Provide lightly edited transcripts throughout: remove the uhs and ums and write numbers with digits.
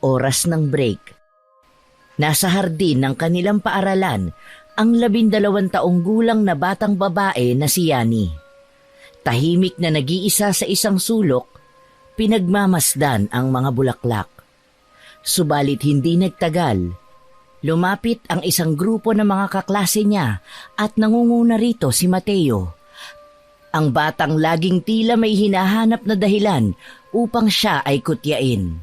oras ng break. Nasa hardin ng kanilang paaralan ang 12 taong gulang na batang babae na si Yani. Tahimik na nag-iisa sa isang sulok, pinagmamasdan ang mga bulaklak. Subalit hindi nagtagal, lumapit ang isang grupo ng mga kaklase niya at nangunguna rito si Mateo. Ang batang laging tila may hinahanap na dahilan upang siya ay kutyain.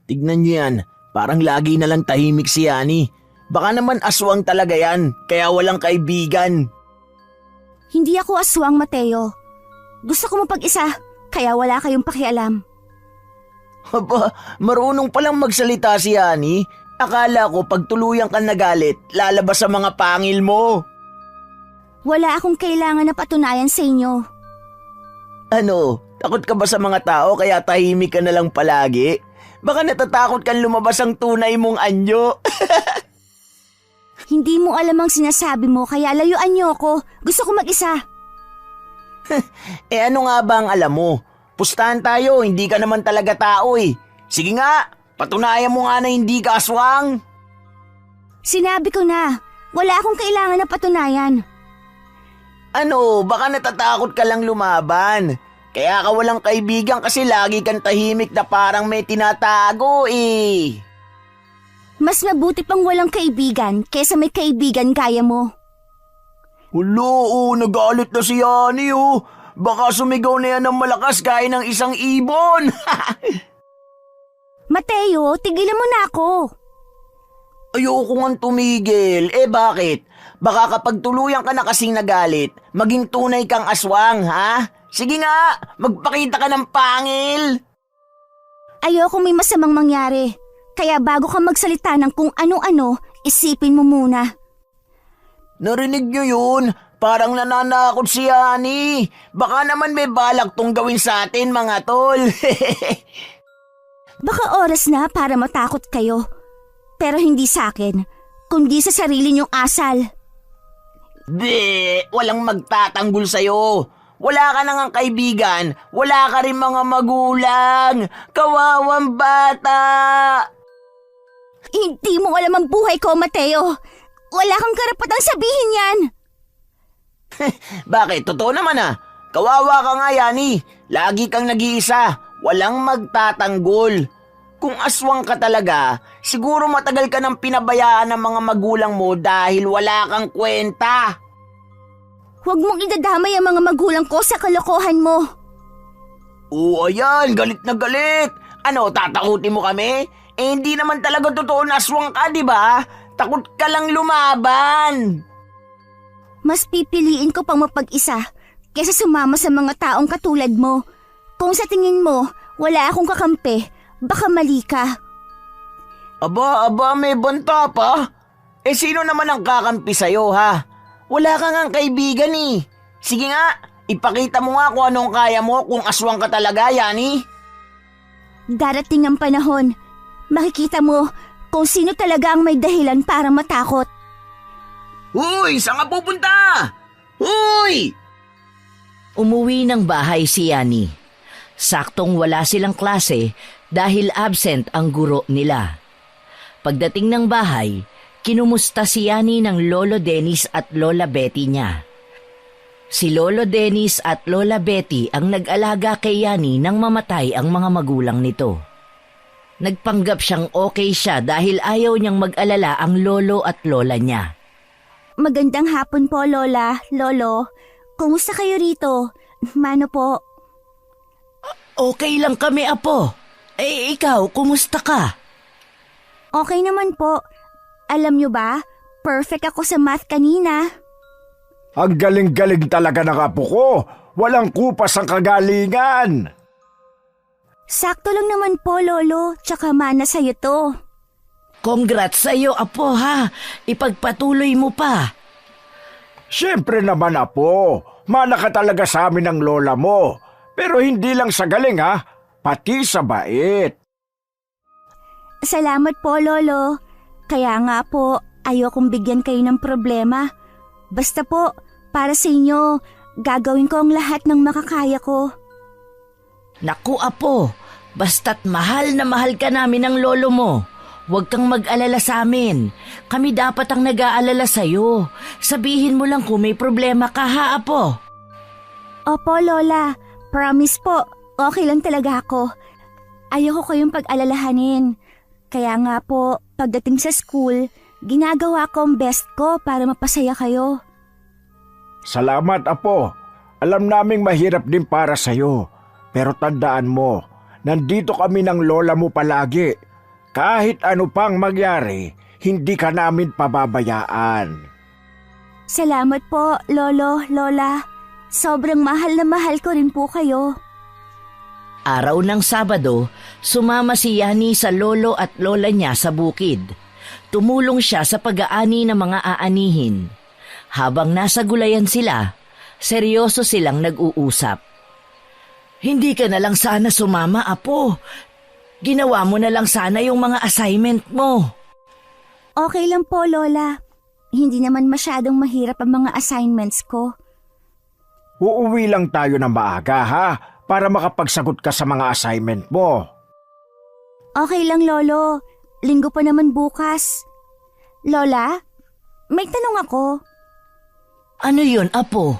Tignan niyo yan, parang lagi na lang tahimik si Yani. Baka naman aswang talaga yan, kaya walang kaibigan. Hindi ako aswang, Mateo. Gusto ko mapag-isa, kaya wala kayong pakialam. Aba, marunong palang magsalita si Yani. Akala ko pag tuluyan ka nagalit, lalabas sa mga pangil mo. Wala akong kailangan na patunayan sa inyo. Ano, takot ka ba sa mga tao kaya tahimik ka na lang palagi? Baka natatakot kang lumabas ang tunay mong anyo. Hindi mo alam ang sinasabi mo kaya layuan niyo ako. Gusto ko mag-isa. Ano nga ba ang alam mo? Pustahan tayo, hindi ka naman talaga tao eh. Sige nga, patunayan mo nga na hindi ka aswang. Sinabi ko na, wala akong kailangan na patunayan. Ano, baka natatakot ka lang lumaban. Kaya ka walang kaibigan kasi lagi kang tahimik na parang may tinatago eh. Mas mabuti pang walang kaibigan kaysa may kaibigan gaya mo. Hulo, nagalit na si Yani oh. Baka sumigaw na yan ng malakas gaya ng isang ibon. Mateo, tigilan mo na ako. Ayoko ngang tumigil. Bakit? Baka kapag tuluyan ka na kasing nagalit, maging tunay kang aswang, ha? Sige nga, magpakita ka ng pangil. Ayoko may masamang mangyari. Kaya bago ka magsalita ng kung ano-ano, isipin mo muna. Narinig niyo yun? Parang nananakot si Yani. Baka naman may balak tong gawin sa atin, mga tol. Baka oras na para matakot kayo. Pero hindi sa akin, kundi sa sarili niyong asal. Walang magtatanggol sa'yo. Wala ka na ngang kaibigan, wala ka rin mga magulang. Kawawang bata. Hindi mo alam ang buhay ko, Mateo. Wala kang karapatang sabihin yan. Bakit? Totoo naman ah. Kawawa ka nga, Yani. Lagi kang nag-iisa. Walang magtatanggol. Kung aswang ka talaga, siguro matagal ka nang pinabayaan ng mga magulang mo dahil wala kang kwenta. Huwag mong idadamay ang mga magulang ko sa kalokohan mo. Oo, ayan. Galit na galit. Ano, tatakutin mo kami? Hindi naman talaga totoo na aswang ka, di ba? Takot ka lang lumaban. Mas pipiliin ko pang mapag-isa kaysa sumama sa mga taong katulad mo. Kung sa tingin mo, wala akong kakampi, baka mali ka. Aba, may banta pa? Sino naman ang kakampi sa'yo, ha? Wala ka ngang kaibigan eh. Sige nga, ipakita mo nga kung anong kaya mo kung aswang ka talaga, Yani. Darating ang panahon. Makikita mo kung sino talaga ang may dahilan para matakot. Huy! Saan ka pupunta? Huy! Umuwi ng bahay si Yani. Saktong wala silang klase dahil absent ang guro nila. Pagdating ng bahay, kinumusta si Yani ng Lolo Dennis at Lola Betty niya. Si Lolo Dennis at Lola Betty ang nag-alaga kay Yani nang mamatay ang mga magulang nito. Nagpanggap siyang okay siya dahil ayaw niyang mag-alala ang lolo at lola niya. Magandang hapon po, Lola, Lolo. Kumusta kayo rito? Mano po? Okay lang kami, Apo. Ikaw, kumusta ka? Okay naman po. Alam niyo ba, perfect ako sa math kanina. Ang galing-galing talaga ng apo ko. Walang kupas ang kagalingan. Sakto lang naman po, Lolo. Tsaka mana sa'yo to. Congrats sa'yo, Apo, ha. Ipagpatuloy mo pa. Siyempre naman, apo. Mana ka talaga sa amin ng lola mo. Pero hindi lang sa galing, ha. Pati sa bait. Salamat po, Lolo. Kaya nga po, ayokong bigyan kayo ng problema. Basta po, para sa inyo, gagawin ko ang lahat ng makakaya ko. Naku, Apo, Basta't mahal na mahal ka namin ng lolo mo. Huwag kang mag-alala sa amin. Kami dapat ang nag-aalala sa'yo. Sabihin mo lang kung may problema ka, ha, Apo? Opo, Lola. Promise po, okay lang talaga ako. Ayoko kayong pag-alalahanin. Kaya nga po, pagdating sa school, ginagawa ko ang best ko para mapasaya kayo. Salamat, Apo. Alam naming mahirap din para sa'yo. Pero tandaan mo, nandito kami ng lola mo palagi. Kahit ano pang mangyari, hindi ka namin pababayaan. Salamat po, Lolo, Lola. Sobrang mahal na mahal ko rin po kayo. Araw ng Sabado, sumama si Yani sa lolo at lola niya sa bukid. Tumulong siya sa pag-aani ng mga aanihin. Habang nasa gulayan sila, seryoso silang nag-uusap. Hindi ka na lang sana sumama, Apo. Ginawa mo na lang sana yung mga assignment mo. Okay lang po, Lola. Hindi naman masyadong mahirap ang mga assignments ko. Uuwi lang tayo ng maaga, ha? Para makapagsagot ka sa mga assignment mo. Okay lang, Lolo. Linggo pa naman bukas. Lola, may tanong ako. Ano yun, Apo?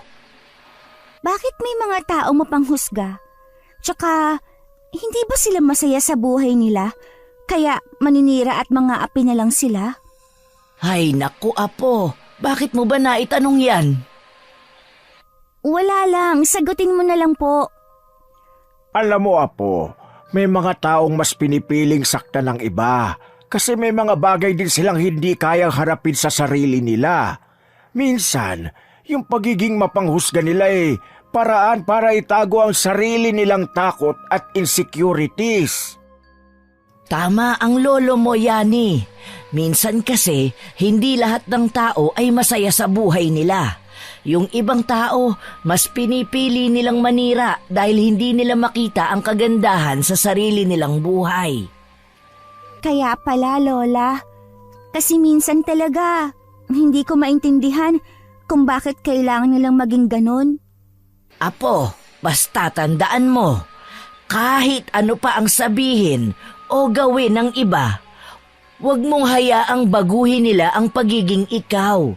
Bakit may mga taong mapanghusga? Tsaka, hindi ba sila masaya sa buhay nila? Kaya maninira at mga api na lang sila? Ay, naku, Apo. Bakit mo ba naitanong yan? Wala lang, sagutin mo na lang po. Alam mo, Apo, may mga taong mas pinipiling sakta ng iba kasi may mga bagay din silang hindi kayang harapin sa sarili nila. Minsan, yung pagiging mapanghusga nila paraan para itago ang sarili nilang takot at insecurities. Tama ang lolo mo, Yani. Minsan kasi, hindi lahat ng tao ay masaya sa buhay nila. Yung ibang tao, mas pinipili nilang manira dahil hindi nila makita ang kagandahan sa sarili nilang buhay. Kaya pala, Lola. Kasi minsan talaga, hindi ko maintindihan kung bakit kailangan nilang maging ganun. Apo, basta tandaan mo, kahit ano pa ang sabihin o gawin ng iba, huwag mong hayaang baguhin nila ang pagiging ikaw.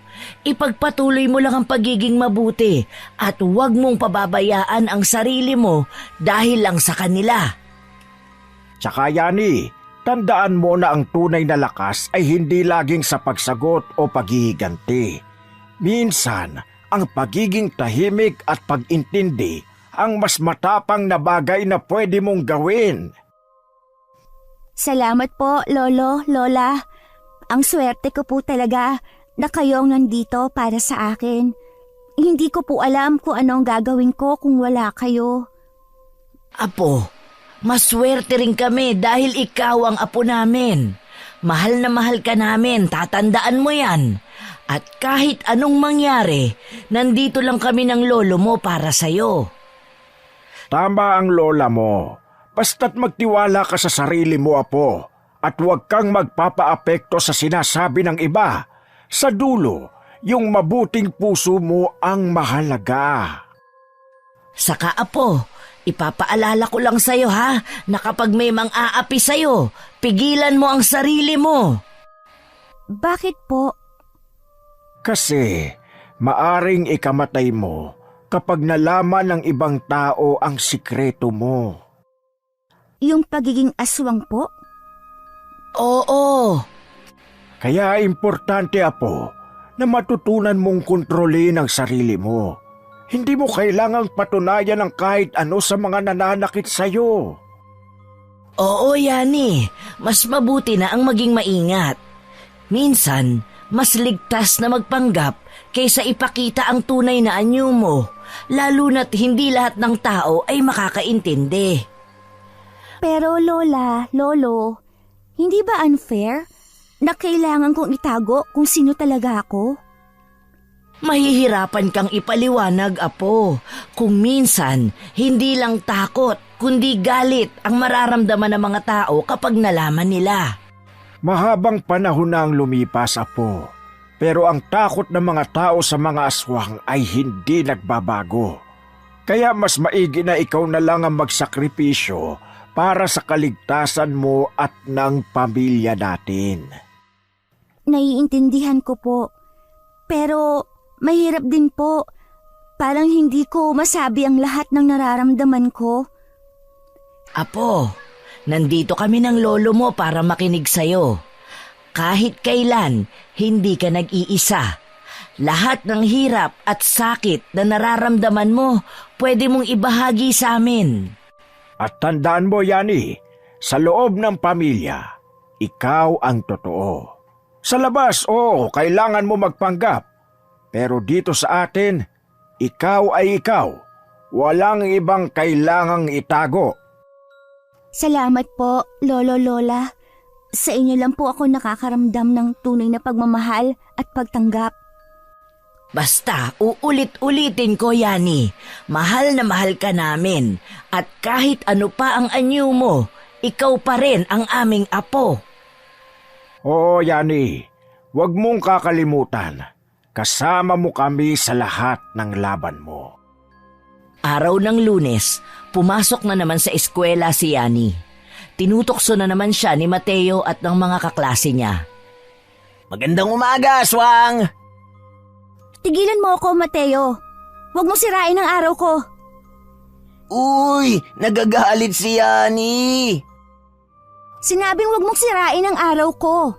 Ipagpatuloy mo lang ang pagiging mabuti at huwag mong pababayaan ang sarili mo dahil lang sa kanila. Tsaka Yani, tandaan mo na ang tunay na lakas ay hindi laging sa pagsagot o paghihiganti. Minsan, ang pagiging tahimik at pag-intindi ang mas matapang na bagay na pwede mong gawin. Salamat po, Lolo, Lola. Ang swerte ko po talaga na kayong nandito para sa akin. Hindi ko po alam kung anong gagawin ko kung wala kayo. Apo, maswerte rin kami dahil ikaw ang apo namin. Mahal na mahal ka namin, tatandaan mo yan. At kahit anong mangyari, nandito lang kami ng lolo mo para sa'yo. Tama ang lola mo. Basta't magtiwala ka sa sarili mo, Apo. At huwag kang magpapaapekto sa sinasabi ng iba. Sa dulo, yung mabuting puso mo ang mahalaga. Saka Apo, ipapaalala ko lang sa'yo ha, na kapag may mang-aapi sa'yo, pigilan mo ang sarili mo. Bakit po? Kasi maaring ikamatay mo kapag nalaman ng ibang tao ang sikreto mo. Yung pagiging aswang po? Oo. Kaya importante, Apo, na matutunan mong kontrolin ang sarili mo. Hindi mo kailangang patunayan ng kahit ano sa mga nananakit sa'yo. Oo, Yani. Mas mabuti na ang maging maingat. Minsan, mas ligtas na magpanggap kaysa ipakita ang tunay na anyo mo, lalo na't hindi lahat ng tao ay makakaintindi. Pero Lola, Lolo, hindi ba unfair na kailangan kong itago kung sino talaga ako? Mahihirapan kang ipaliwanag, Apo. Kung minsan, hindi lang takot, kundi galit ang mararamdaman ng mga tao kapag nalaman nila. Mahabang panahon na ang lumipas, Apo. Pero ang takot ng mga tao sa mga aswang ay hindi nagbabago. Kaya mas maigi na ikaw na lang ang magsakripisyo para sa kaligtasan mo at ng pamilya natin. Naiintindihan ko po. Pero mahirap din po. Parang hindi ko masabi ang lahat ng nararamdaman ko. Apo, nandito kami ng lolo mo para makinig sa'yo. Kahit kailan, hindi ka nag-iisa. Lahat ng hirap at sakit na nararamdaman mo, pwede mong ibahagi sa amin. At tandaan mo, Yani, sa loob ng pamilya, ikaw ang totoo. Sa labas, kailangan mo magpanggap. Pero dito sa atin, ikaw ay ikaw. Walang ibang kailangang itago. Salamat po, Lolo Lola. Sa inyo lang po ako nakakaramdam ng tunay na pagmamahal at pagtanggap. Basta, uulit-ulitin ko, Yani. Mahal na mahal ka namin. At kahit ano pa ang anyo mo, ikaw pa rin ang aming apo. Oo, Yani, huwag mong kakalimutan. Kasama mo kami sa lahat ng laban mo. Araw ng Lunes, pumasok na naman sa eskwela si Yani. Tinutokso na naman siya ni Mateo at ng mga kaklase niya. Magandang umaga, Aswang! Tigilan mo ako, Mateo. Huwag mo sirain ang araw ko. Uy, nagagalit si Yani. Sinabing huwag mong sirain ang araw ko.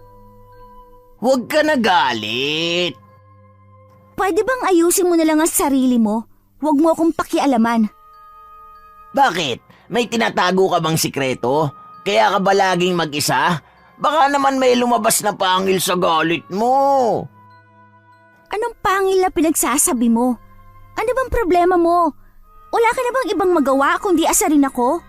Huwag ka nagalit. Pwede bang ayusin mo na lang ang sarili mo? Huwag mo akong pakialaman. Bakit? May tinatago ka bang sikreto? Kaya ka ba laging mag-isa? Baka naman may lumabas na pangil sa galit mo. Anong pangil na pinagsasabi mo? Ano bang problema mo? Wala ka na bang ibang magawa kundi asarin ako?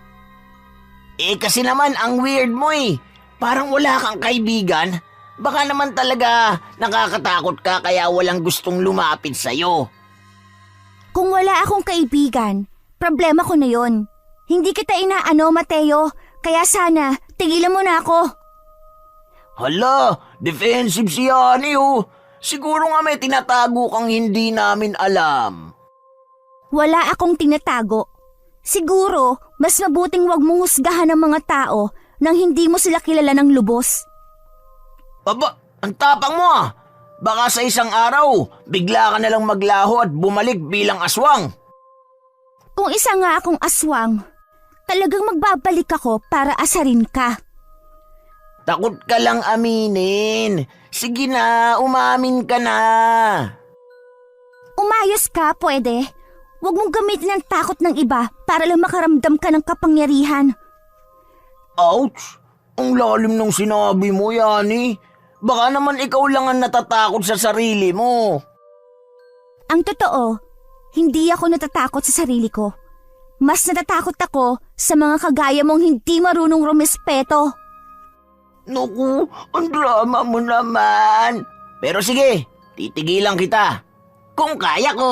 Kasi naman ang weird mo eh. Parang wala kang kaibigan. Baka naman talaga nakakatakot ka kaya walang gustong lumapit sa'yo. Kung wala akong kaibigan, problema ko na yon. Hindi kita inaano, Mateo. Kaya sana, tigilan mo na ako. Hala, defensive si Yani oh. Siguro nga may tinatago kang hindi namin alam. Wala akong tinatago. Siguro, mas mabuting wag mong husgahan ng mga tao nang hindi mo sila kilala ng lubos. Aba, ang tapang mo ah. Baka sa isang araw, bigla ka nalang maglaho at bumalik bilang aswang. Kung isa nga akong aswang, talagang magbabalik ako para asarin ka. Takot ka lang aminin. Sige na, umamin ka na. Umayos ka, pwede. Huwag mong gamitin ang takot ng iba para lang makaramdam ka ng kapangyarihan. Ouch! Ang lalim ng sinabi mo, Yani. Baka naman ikaw lang ang natatakot sa sarili mo. Ang totoo, hindi ako natatakot sa sarili ko. Mas natatakot ako sa mga kagaya mong hindi marunong rumespeto. Naku, ang drama mo naman. Pero sige, titigilan kita. Kung kaya ko.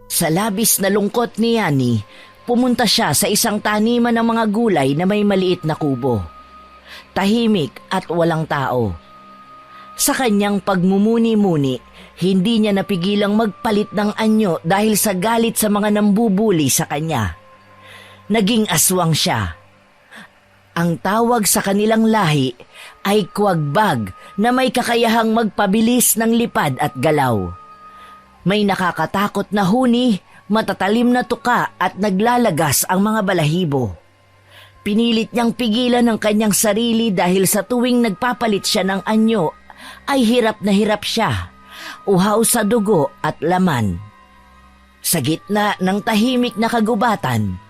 Sa labis na lungkot ni Yani, pumunta siya sa isang taniman ng mga gulay na may maliit na kubo. Tahimik at walang tao. Sa kanyang pagmumuni-muni, hindi niya napigilang magpalit ng anyo dahil sa galit sa mga nambubuli sa kanya. Naging aswang siya. Ang tawag sa kanilang lahi ay kwagbag na may kakayahang magpabilis ng lipad at galaw. May nakakatakot na huni, matatalim na tuka at naglalagas ang mga balahibo. Pinilit niyang pigilan ang kanyang sarili dahil sa tuwing nagpapalit siya ng anyo ay hirap na hirap siya, uhaw sa dugo at laman. Sa gitna ng tahimik na kagubatan,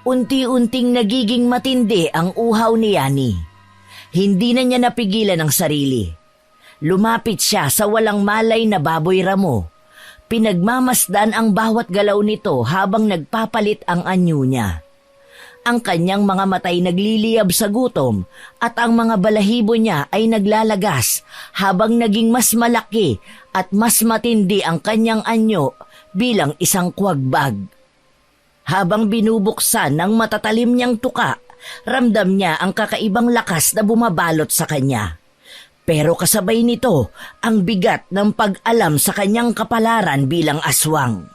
unti-unting nagiging matindi ang uhaw ni Yani. Hindi na niya napigilan ang sarili. Lumapit siya sa walang malay na baboy ramo. Pinagmamasdan ang bawat galaw nito habang nagpapalit ang anyo niya. Ang kanyang mga matay nagliliyab sa gutom at ang mga balahibo niya ay naglalagas habang naging mas malaki at mas matindi ang kanyang anyo bilang isang kwagbag. Habang binubuksan ng matatalim niyang tuka, ramdam niya ang kakaibang lakas na bumabalot sa kanya. Pero kasabay nito ang bigat ng pag-alam sa kanyang kapalaran bilang aswang.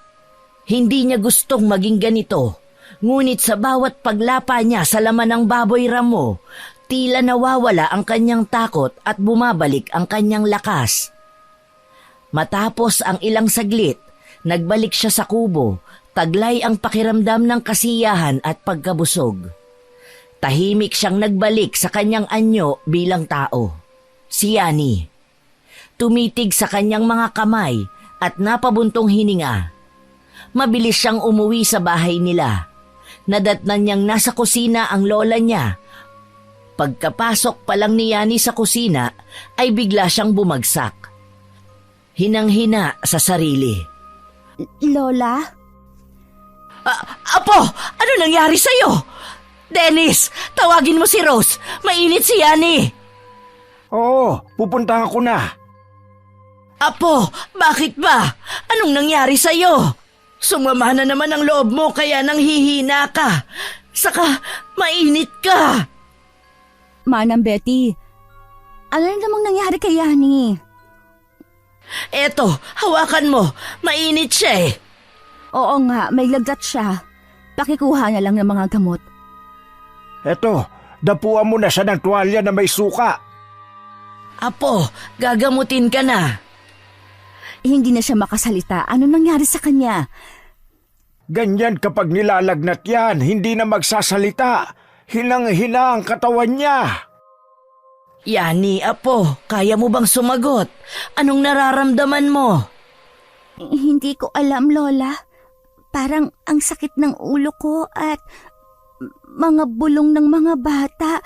Hindi niya gustong maging ganito, Ngunit sa bawat paglapa niya sa laman ng baboy ramo, tila nawawala ang kanyang takot at bumabalik ang kanyang lakas. Matapos ang ilang saglit, nagbalik siya sa kubo, taglay ang pakiramdam ng kasiyahan at pagkabusog. Tahimik siyang nagbalik sa kanyang anyo bilang tao. Si Yani. Tumitig sa kanyang mga kamay at napabuntong hininga. Mabilis siyang umuwi sa bahay nila. Nadatnan niyang nasa kusina ang lola niya. Pagkapasok pa lang ni Yani sa kusina ay bigla siyang bumagsak. Hinang-hina sa sarili. Lola? Apo, ano nangyari sa'yo? Dennis, tawagin mo si Rose. Mainit si Yani. Oo, pupuntahan ko na. Apo, bakit ba? Anong nangyari sa'yo? Sumama na naman ang loob mo kaya nanghihina ka. Saka mainit ka. Manang Betty, ano na namang nangyari kay Yani? Eto, hawakan mo. Mainit siya eh. Oo nga, may lagnat siya. Pakikuha na lang ng mga gamot. Eto, dapuan mo na siya ng tuwalya na may suka. Apo, gagamutin ka na. Hindi na siya makasalita. Ano nangyari sa kanya? Ganyan kapag nilalagnat yan, hindi na magsasalita. Hinang-hina ang katawan niya. Yani, apo, kaya mo bang sumagot? Anong nararamdaman mo? Hindi ko alam, Lola. Parang ang sakit ng ulo ko at mga bulong ng mga bata.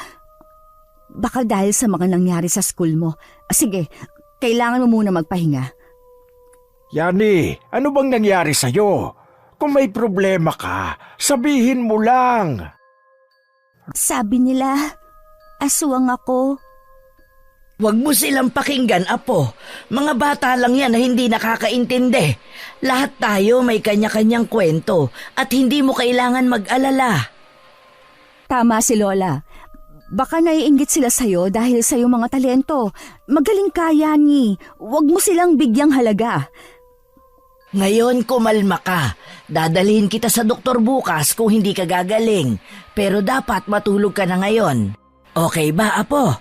Baka dahil sa mga nangyari sa school mo. Sige, kailangan mo muna magpahinga. Yani, ano bang nangyari sa'yo? Kung may problema ka, sabihin mo lang. Sabi nila, aswang ako. Huwag mo silang pakinggan, apo. Mga bata lang yan na hindi nakakaintindi. Lahat tayo may kanya-kanyang kwento at hindi mo kailangan mag-alala. Tama si Lola. Baka naiinggit sila sa'yo dahil sa iyong mga talento. Magaling ka, Yani. Huwag mo silang bigyang halaga. Ngayon kumalma ka. Dadalhin kita sa doktor bukas kung hindi ka gagaling. Pero dapat matulog ka na ngayon. Okay ba, apo?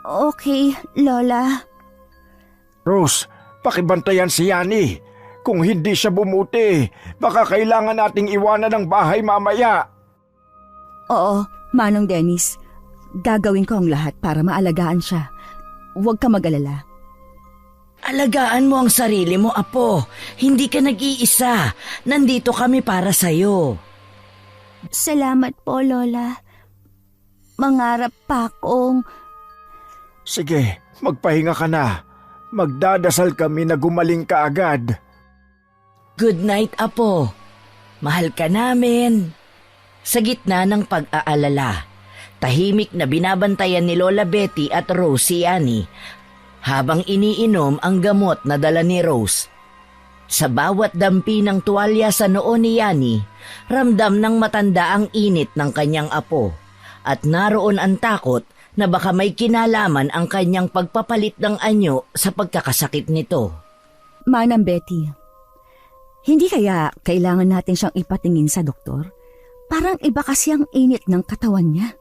Okay, Lola. Rose, pakibantayan si Yani. Kung hindi siya bumuti, baka kailangan nating iwanan ng bahay mamaya. Oo, Manong Dennis. Gagawin ko ang lahat para maalagaan siya. Huwag ka mag-alala. Alagaan mo ang sarili mo, apo. Hindi ka nag-iisa. Nandito kami para sa'yo. Salamat po, Lola. Mangarap pa akong... Sige, magpahinga ka na. Magdadasal kami na gumaling ka agad. Good night, apo. Mahal ka namin. Sa gitna ng pag-aalala, tahimik na binabantayan ni Lola Betty at Rose si Yani habang iniinom ang gamot na dala ni Rose. Sa bawat dampi ng tuwalya sa noo ni Yani, ramdam ng matanda ang init ng kanyang apo at naroon ang takot na baka may kinalaman ang kanyang pagpapalit ng anyo sa pagkakasakit nito. Manang Betty, hindi kaya kailangan natin siyang ipatingin sa doktor? Parang iba kasi ang init ng katawan niya.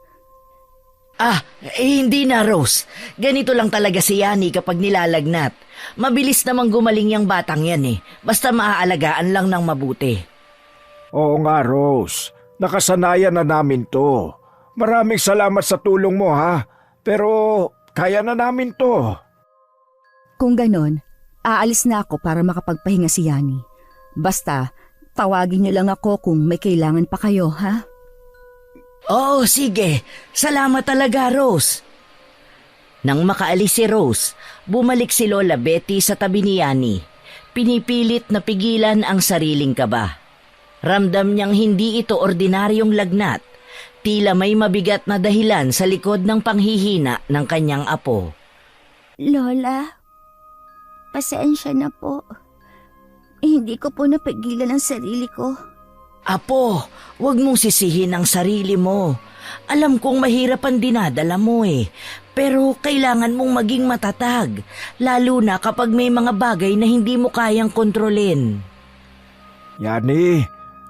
Hindi na, Rose. Ganito lang talaga si Yani kapag nilalagnat. Mabilis namang gumaling yung batang yan eh. Basta maaalagaan lang ng mabuti. Oo nga, Rose. Nakasanayan na namin to. Maraming salamat sa tulong mo, ha? Pero kaya na namin to. Kung ganon, aalis na ako para makapagpahinga si Yani. Basta, tawagin niyo lang ako kung may kailangan pa kayo, ha? Oo, sige. Salamat talaga, Rose. Nang makaalis si Rose, bumalik si Lola Betty sa tabi ni Yani. Pinipilit na pigilan ang sariling kaba. Ramdam niyang hindi ito ordinaryong lagnat. Tila may mabigat na dahilan sa likod ng panghihina ng kanyang apo. Lola, pasensya na po. Hindi ko po napigilan ang sarili ko. Apo, huwag mong sisihin ang sarili mo. Alam kong mahirap ang dinadala mo eh. Pero kailangan mong maging matatag. Lalo na kapag may mga bagay na hindi mo kayang kontrolin. Yani,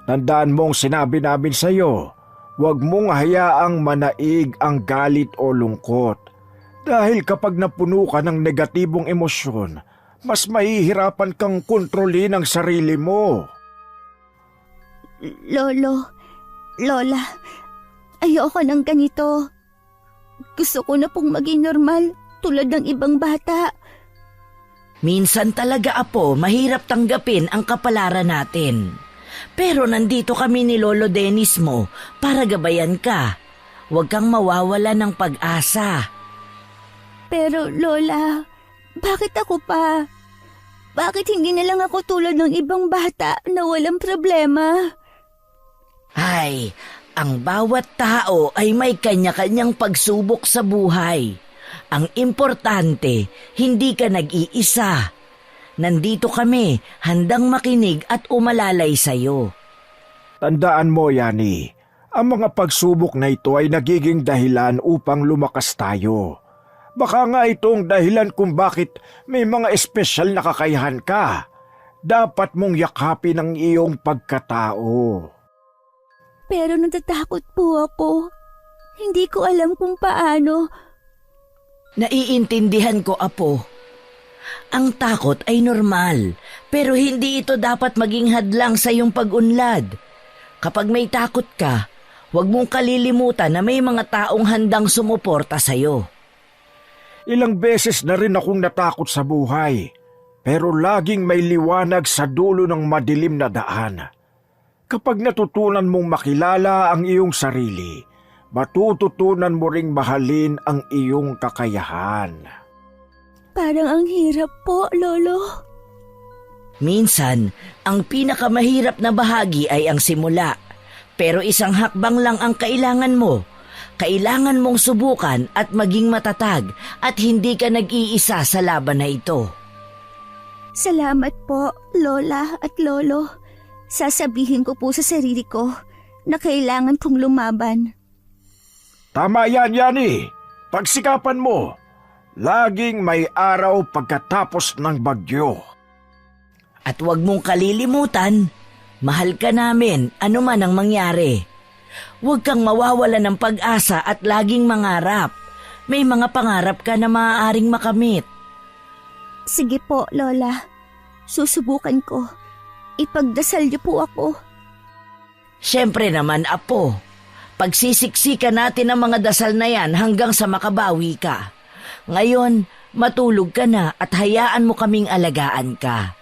Tandaan mong sinabi namin sa iyo, huwag mong hayaang manaig ang galit o lungkot. Dahil kapag napuno ka ng negatibong emosyon, mas mahihirapan kang kontrolin ang sarili mo. Lolo, Lola, ayoko ng ganito. Gusto ko na pong maging normal tulad ng ibang bata. Minsan talaga, Apo, mahirap tanggapin ang kapalaran natin. Pero nandito kami ni Lolo Dennis mo para gabayan ka. Huwag kang mawawala ng pag-asa. Pero Lola, bakit ako pa? Bakit hindi na lang ako tulad ng ibang bata na walang problema? Ay, ang bawat tao ay may kanya-kanyang pagsubok sa buhay. Ang importante, hindi ka nag-iisa. Nandito kami, handang makinig at umalalay sa'yo. Tandaan mo, Yani, ang mga pagsubok na ito ay nagiging dahilan upang lumakas tayo. Baka nga itong dahilan kung bakit may mga espesyal na kakayahan ka. Dapat mong yakapin ang iyong pagkatao. Pero natatakot po ako. Hindi ko alam kung paano. Naiintindihan ko, Apo. Ang takot ay normal, pero hindi ito dapat maging hadlang sa iyong pag-unlad. Kapag may takot ka, huwag mong kalilimutan na may mga taong handang sumuporta sa iyo. Ilang beses na rin akong natakot sa buhay, pero laging may liwanag sa dulo ng madilim na daan. Kapag natutunan mong makilala ang iyong sarili, matututunan mo ring mahalin ang iyong kakayahan. Parang ang hirap po, Lolo. Minsan, ang pinakamahirap na bahagi ay ang simula. Pero isang hakbang lang ang kailangan mo. Kailangan mong subukan at maging matatag at hindi ka nag-iisa sa laban na ito. Salamat po, Lola at Lolo. Sasabihin ko po sa sarili ko na kailangan kong lumaban. Tama yan, Yani. Pagsikapan mo. Laging may araw pagkatapos ng bagyo. At huwag mong kalilimutan, mahal ka namin ano man ang mangyari. Huwag kang mawawala ng pag-asa at laging mangarap. May mga pangarap ka na maaaring makamit. Sige po, Lola. Susubukan ko. Ipagdasal niyo po ako. Siyempre naman, Apo. Pagsisiksikan natin ang mga dasal na yan hanggang sa makabawi ka. Ngayon, matulog ka na at hayaan mo kaming alagaan ka.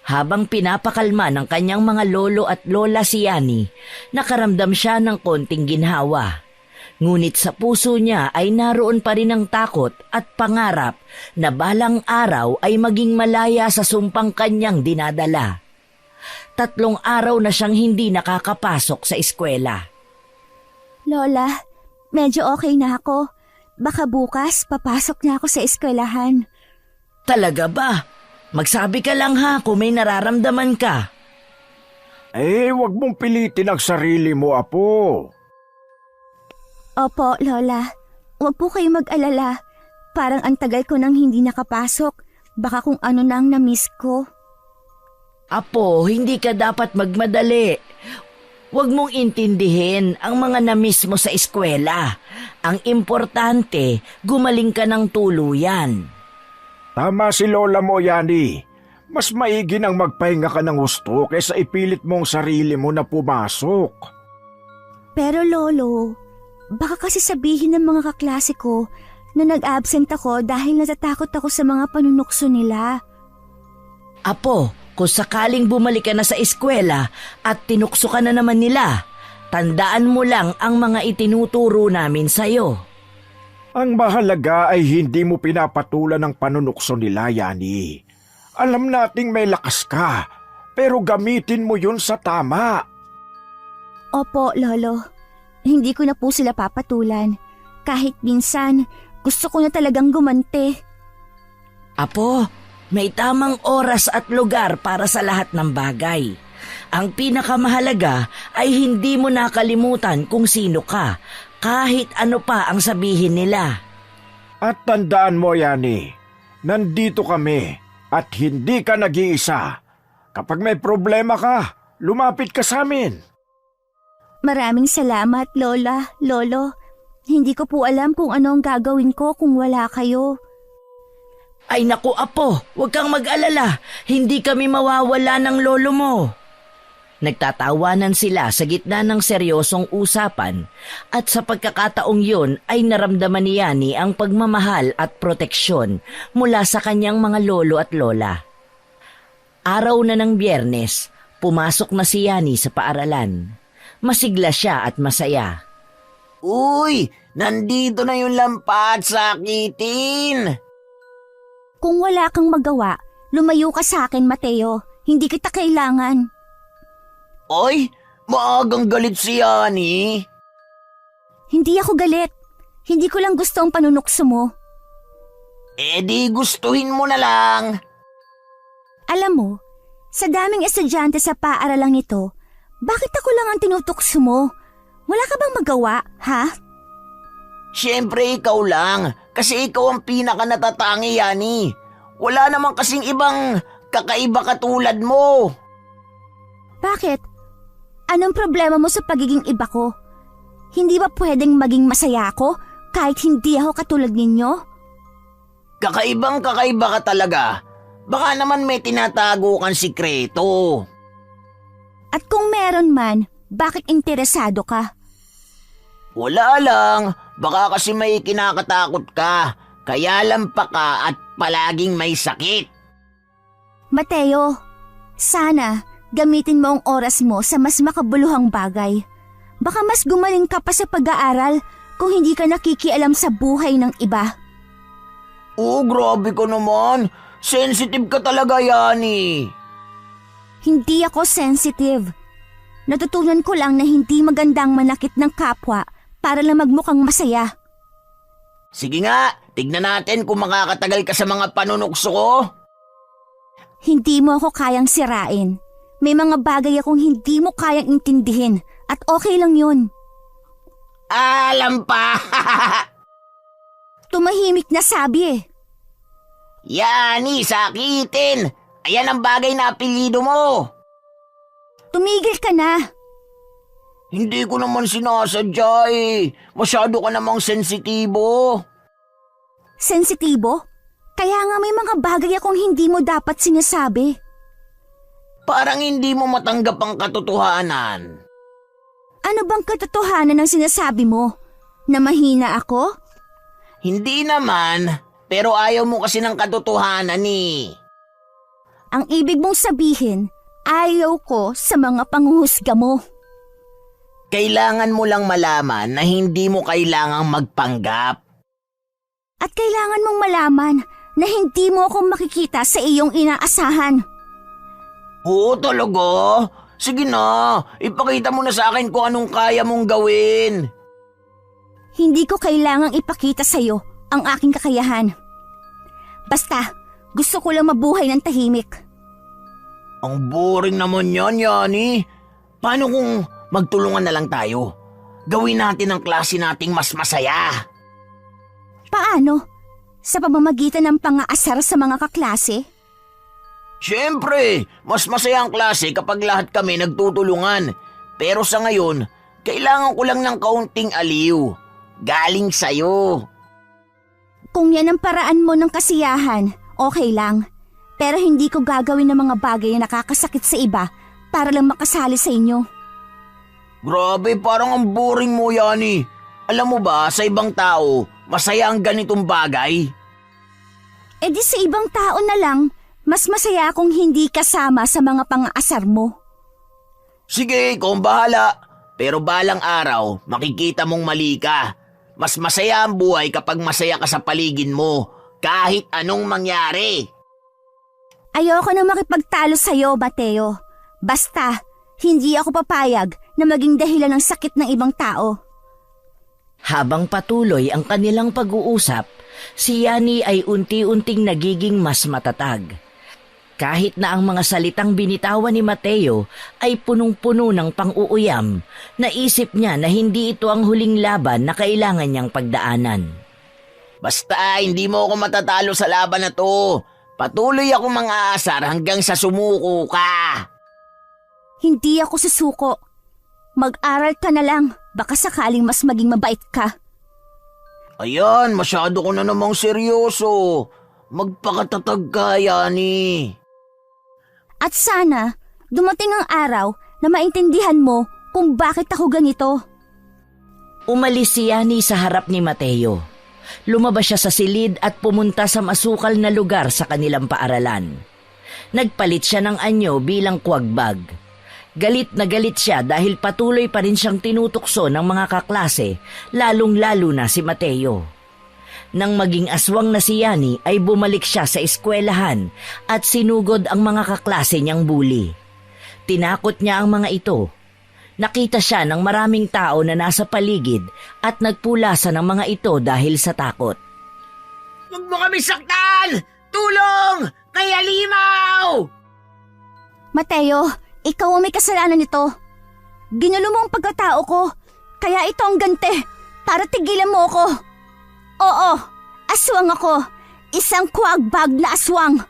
Habang pinapakalma ng kanyang mga lolo at lola si Yani, nakaramdam siya ng konting ginhawa. Ngunit sa puso niya ay naroon pa rin ang takot at pangarap na balang araw ay maging malaya sa sumpang kanyang dinadala. 3 araw na siyang hindi nakakapasok sa eskwela. Lola, medyo okay na ako. Baka bukas papasok na ako sa eskwelahan. Talaga ba? Magsabi ka lang ha kung may nararamdaman ka. Huwag mong pilitin ang sarili mo, Apo. Opo, Lola. Huwag po kayong mag-alala. Parang ang tagal ko nang hindi nakapasok. Baka kung ano nang na-miss ko. Apo, hindi ka dapat magmadali. Huwag mong intindihin ang mga na-miss mo sa eskwela. Ang importante, gumaling ka ng tuluyan. Tama si Lola mo, Yani. Mas maigi nang magpahinga ka ng husto kaysa ipilit mong sarili mo na pumasok. Pero Lolo, baka kasi sabihin ng mga kaklase ko na nag-absent ako dahil natatakot ako sa mga panunukso nila. Apo, kung sakaling bumalik ka na sa eskwela at tinukso ka na naman nila, tandaan mo lang ang mga itinuturo namin sa'yo. Ang mahalaga ay hindi mo pinapatulan ang panunukso nila, Yani. Alam nating may lakas ka, pero gamitin mo yun sa tama. Opo, Lolo. Hindi ko na po sila papatulan. Kahit minsan, gusto ko na talagang gumanti. Apo, may tamang oras at lugar para sa lahat ng bagay. Ang pinakamahalaga ay hindi mo nakalimutan kung sino ka, kahit ano pa ang sabihin nila. At tandaan mo, Yani, nandito kami at hindi ka nag-iisa. Kapag may problema ka, lumapit ka sa amin. Maraming salamat, Lola, Lolo. Hindi ko po alam kung ano ang gagawin ko kung wala kayo. Ay naku apo, huwag kang mag-alala. Hindi kami mawawala ng lolo mo. Nagtatawanan sila sa gitna ng seryosong usapan at sa pagkakataong yun ay naramdaman ni Yani ang pagmamahal at proteksyon mula sa kanyang mga lolo at lola. Araw na ng Biyernes, pumasok na si Yani sa paaralan. Masigla siya at masaya. Uy, nandito na yung lampa at sakitin. Kung wala kang magawa, lumayo ka sa akin, Mateo. Hindi kita kailangan. Oy, maagang galit si Yani. Hindi ako galit. Hindi ko lang gusto ang panunukso mo. Eh di gustuhin mo na lang. Alam mo, sa daming estudyante sa paaralang ito, bakit ako lang ang tinutukso mo? Wala ka bang magawa, ha? Siyempre ikaw lang, kasi ikaw ang pinaka natatangi, Yani. Wala namang kasing ibang kakaiba katulad mo. Bakit? Anong problema mo sa pagiging iba ko? Hindi ba pwedeng maging masaya ako kahit hindi ako katulad ninyo? Kakaibang kakaiba ka talaga. Baka naman may tinatago kang sikreto. At kung meron man, bakit interesado ka? Wala lang, baka kasi may kinakatakot ka. Kaya lampa ka at palaging may sakit. Mateo, sana gamitin mo ang oras mo sa mas makabuluhang bagay. Baka mas gumaling ka pa sa pag-aaral kung hindi ka nakikialam sa buhay ng iba. Oh, grabe ka naman. Sensitive ka talaga, Yani. Hindi ako sensitive. Natutunan ko lang na hindi magandang manakit ng kapwa para lang magmukhang masaya. Sige nga, tignan natin kung makakatagal ka sa mga panunukso ko. Hindi mo ako kayang sirain. May mga bagay akong hindi mo kayang intindihin at okay lang yun. Alam pa! Tumahimik na sabi eh. Yani, sakitin! Ayan ang bagay na apelyido mo! Tumigil ka na. Hindi ko naman sinasadya eh. Masyado ka namang sensitibo. Sensitibo? Kaya nga may mga bagay akong hindi mo dapat sinasabi. Parang hindi mo matanggap ang katotohanan. Ano bang katotohanan ng sinasabi mo? Na mahina ako? Hindi naman, pero ayaw mo kasi ng katotohanan eh. Ang ibig mong sabihin, ayaw ko sa mga panghuhusga mo. Kailangan mo lang malaman na hindi mo kailangang magpanggap. At kailangan mong malaman na hindi mo ako makikita sa iyong inaasahan. Oo, talaga? Sige na, ipakita mo na sa akin kung anong kaya mong gawin. Hindi ko kailangang ipakita sa iyo ang aking kakayahan. Basta, gusto ko lang mabuhay ng tahimik. Ang boring naman yan, Yani. Paano kung magtulungan na lang tayo? Gawin natin ang klase nating mas masaya. Paano? Sa pamamagitan ng pang-aasar sa mga kaklase? Siyempre, mas masaya ang klase kapag lahat kami nagtutulungan. Pero sa ngayon, kailangan ko lang ng kaunting aliw. Galing sa'yo. Kung yan ang paraan mo ng kasiyahan, okay lang. Pero hindi ko gagawin ng mga bagay na nakakasakit sa iba para lang makasali sa inyo. Grabe, parang ang boring mo, Yani. Alam mo ba, sa ibang tao, masaya ang ganitong bagay. E di sa ibang tao na lang, mas masaya akong hindi kasama sa mga pang-aasar mo. Sige, ikaw ang bahala. Pero balang araw, makikita mong mali ka. Mas masaya ang buhay kapag masaya ka sa paligid mo, kahit anong mangyari. Ayoko na makipagtalo sa'yo, Mateo. Basta, hindi ako papayag na maging dahilan ng sakit ng ibang tao. Habang patuloy ang kanilang pag-uusap, si Yani ay unti-unting nagiging mas matatag. Kahit na ang mga salitang binitawan ni Mateo ay punong-puno ng pang-uuyam, naisip niya na hindi ito ang huling laban na kailangan niyang pagdaanan. Basta hindi mo ako matatalo sa laban na to. Patuloy ako mang-aasar hanggang sa sumuko ka. Hindi ako susuko. Mag-aral ka na lang. Baka sakaling mas maging mabait ka. Ayan, masyado ko na namang seryoso. Magpakatatag ka, Yani. At sana, dumating ang araw na maintindihan mo kung bakit ako ganito. Umalis si Yani sa harap ni Mateo. Lumabas siya sa silid at pumunta sa masukal na lugar sa kanilang paaralan. Nagpalit siya ng anyo bilang kuwagbag. Galit na galit siya dahil patuloy pa rin siyang tinutukso ng mga kaklase, lalong-lalo na si Mateo. Nang maging aswang na si Yani ay bumalik siya sa eskwelahan at sinugod ang mga kaklase niyang bully. Tinakot niya ang mga ito. Nakita siya ng maraming tao na nasa paligid at nagpulasan ng mga ito dahil sa takot. Huwag mo kami saktan! Tulong! Kaya limaw! Mateo, ikaw ang may kasalanan nito. Ginulo mo ang pagkatao ko, kaya ito ang gante para tigilan mo ako. Oo, aswang ako. Isang kuwagbag na aswang.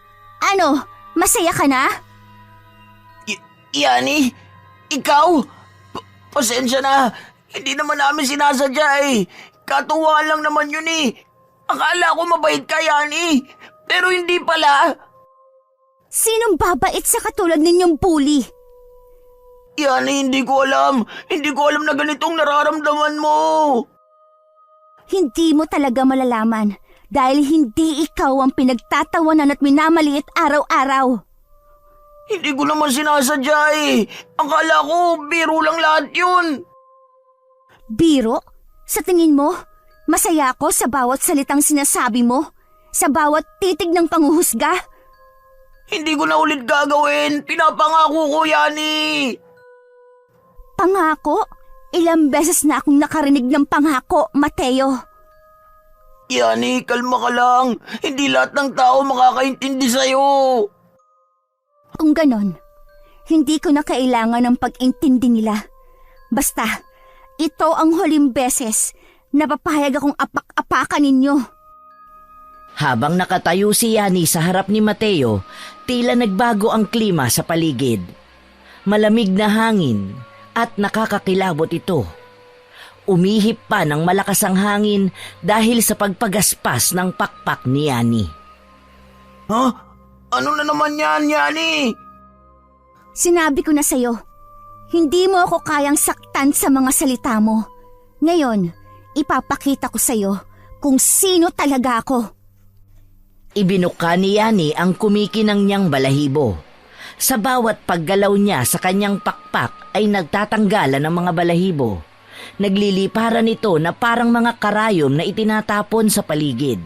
Ano, masaya ka na? Yani, ikaw? Pasensya na, hindi naman namin sinasadya eh. Katuwaan lang naman yun eh. Akala ko mabait ka, Yani. Pero hindi pala. Sinong babait sa katulad ninyong bully? Yani, hindi ko alam. Hindi ko alam na ganitong nararamdaman mo. Hindi mo talaga malalaman dahil hindi ikaw ang pinagtatawanan at minamaliit araw-araw. Hindi ko naman sinasadya eh. Akala ko, biro lang lahat yun. Biro? Sa tingin mo, masaya ako sa bawat salitang sinasabi mo? Sa bawat titig ng panghuhusga? Hindi ko na ulit gagawin. Pinapangako ko, Yani. Pangako? Ilang beses na akong nakarinig ng pangako, Mateo. Yani, kalma ka lang. Hindi lahat ng tao makakaintindi sa'yo. Kung ganon, hindi ko na kailangan ng pag-intindi nila. Basta, ito ang huling beses na papahayag akong apak-apakan ninyo. Habang nakatayo si Yani sa harap ni Mateo, tila nagbago ang klima sa paligid. Malamig na hangin at nakakakilabot ito. Umihip pa ng malakas ang hangin dahil sa pagpagaspas ng pakpak ni Yani. Ha? Ano na naman yan, Yani? Sinabi ko na sa'yo, hindi mo ako kayang saktan sa mga salita mo. Ngayon, ipapakita ko sa'yo kung sino talaga ako. Ibinuka ni Yani ang kumikinang niyang balahibo. Sa bawat paggalaw niya sa kanyang pakpak ay nagtatanggalan ng mga balahibo. Nagliliparan ito na parang mga karayom na itinatapon sa paligid.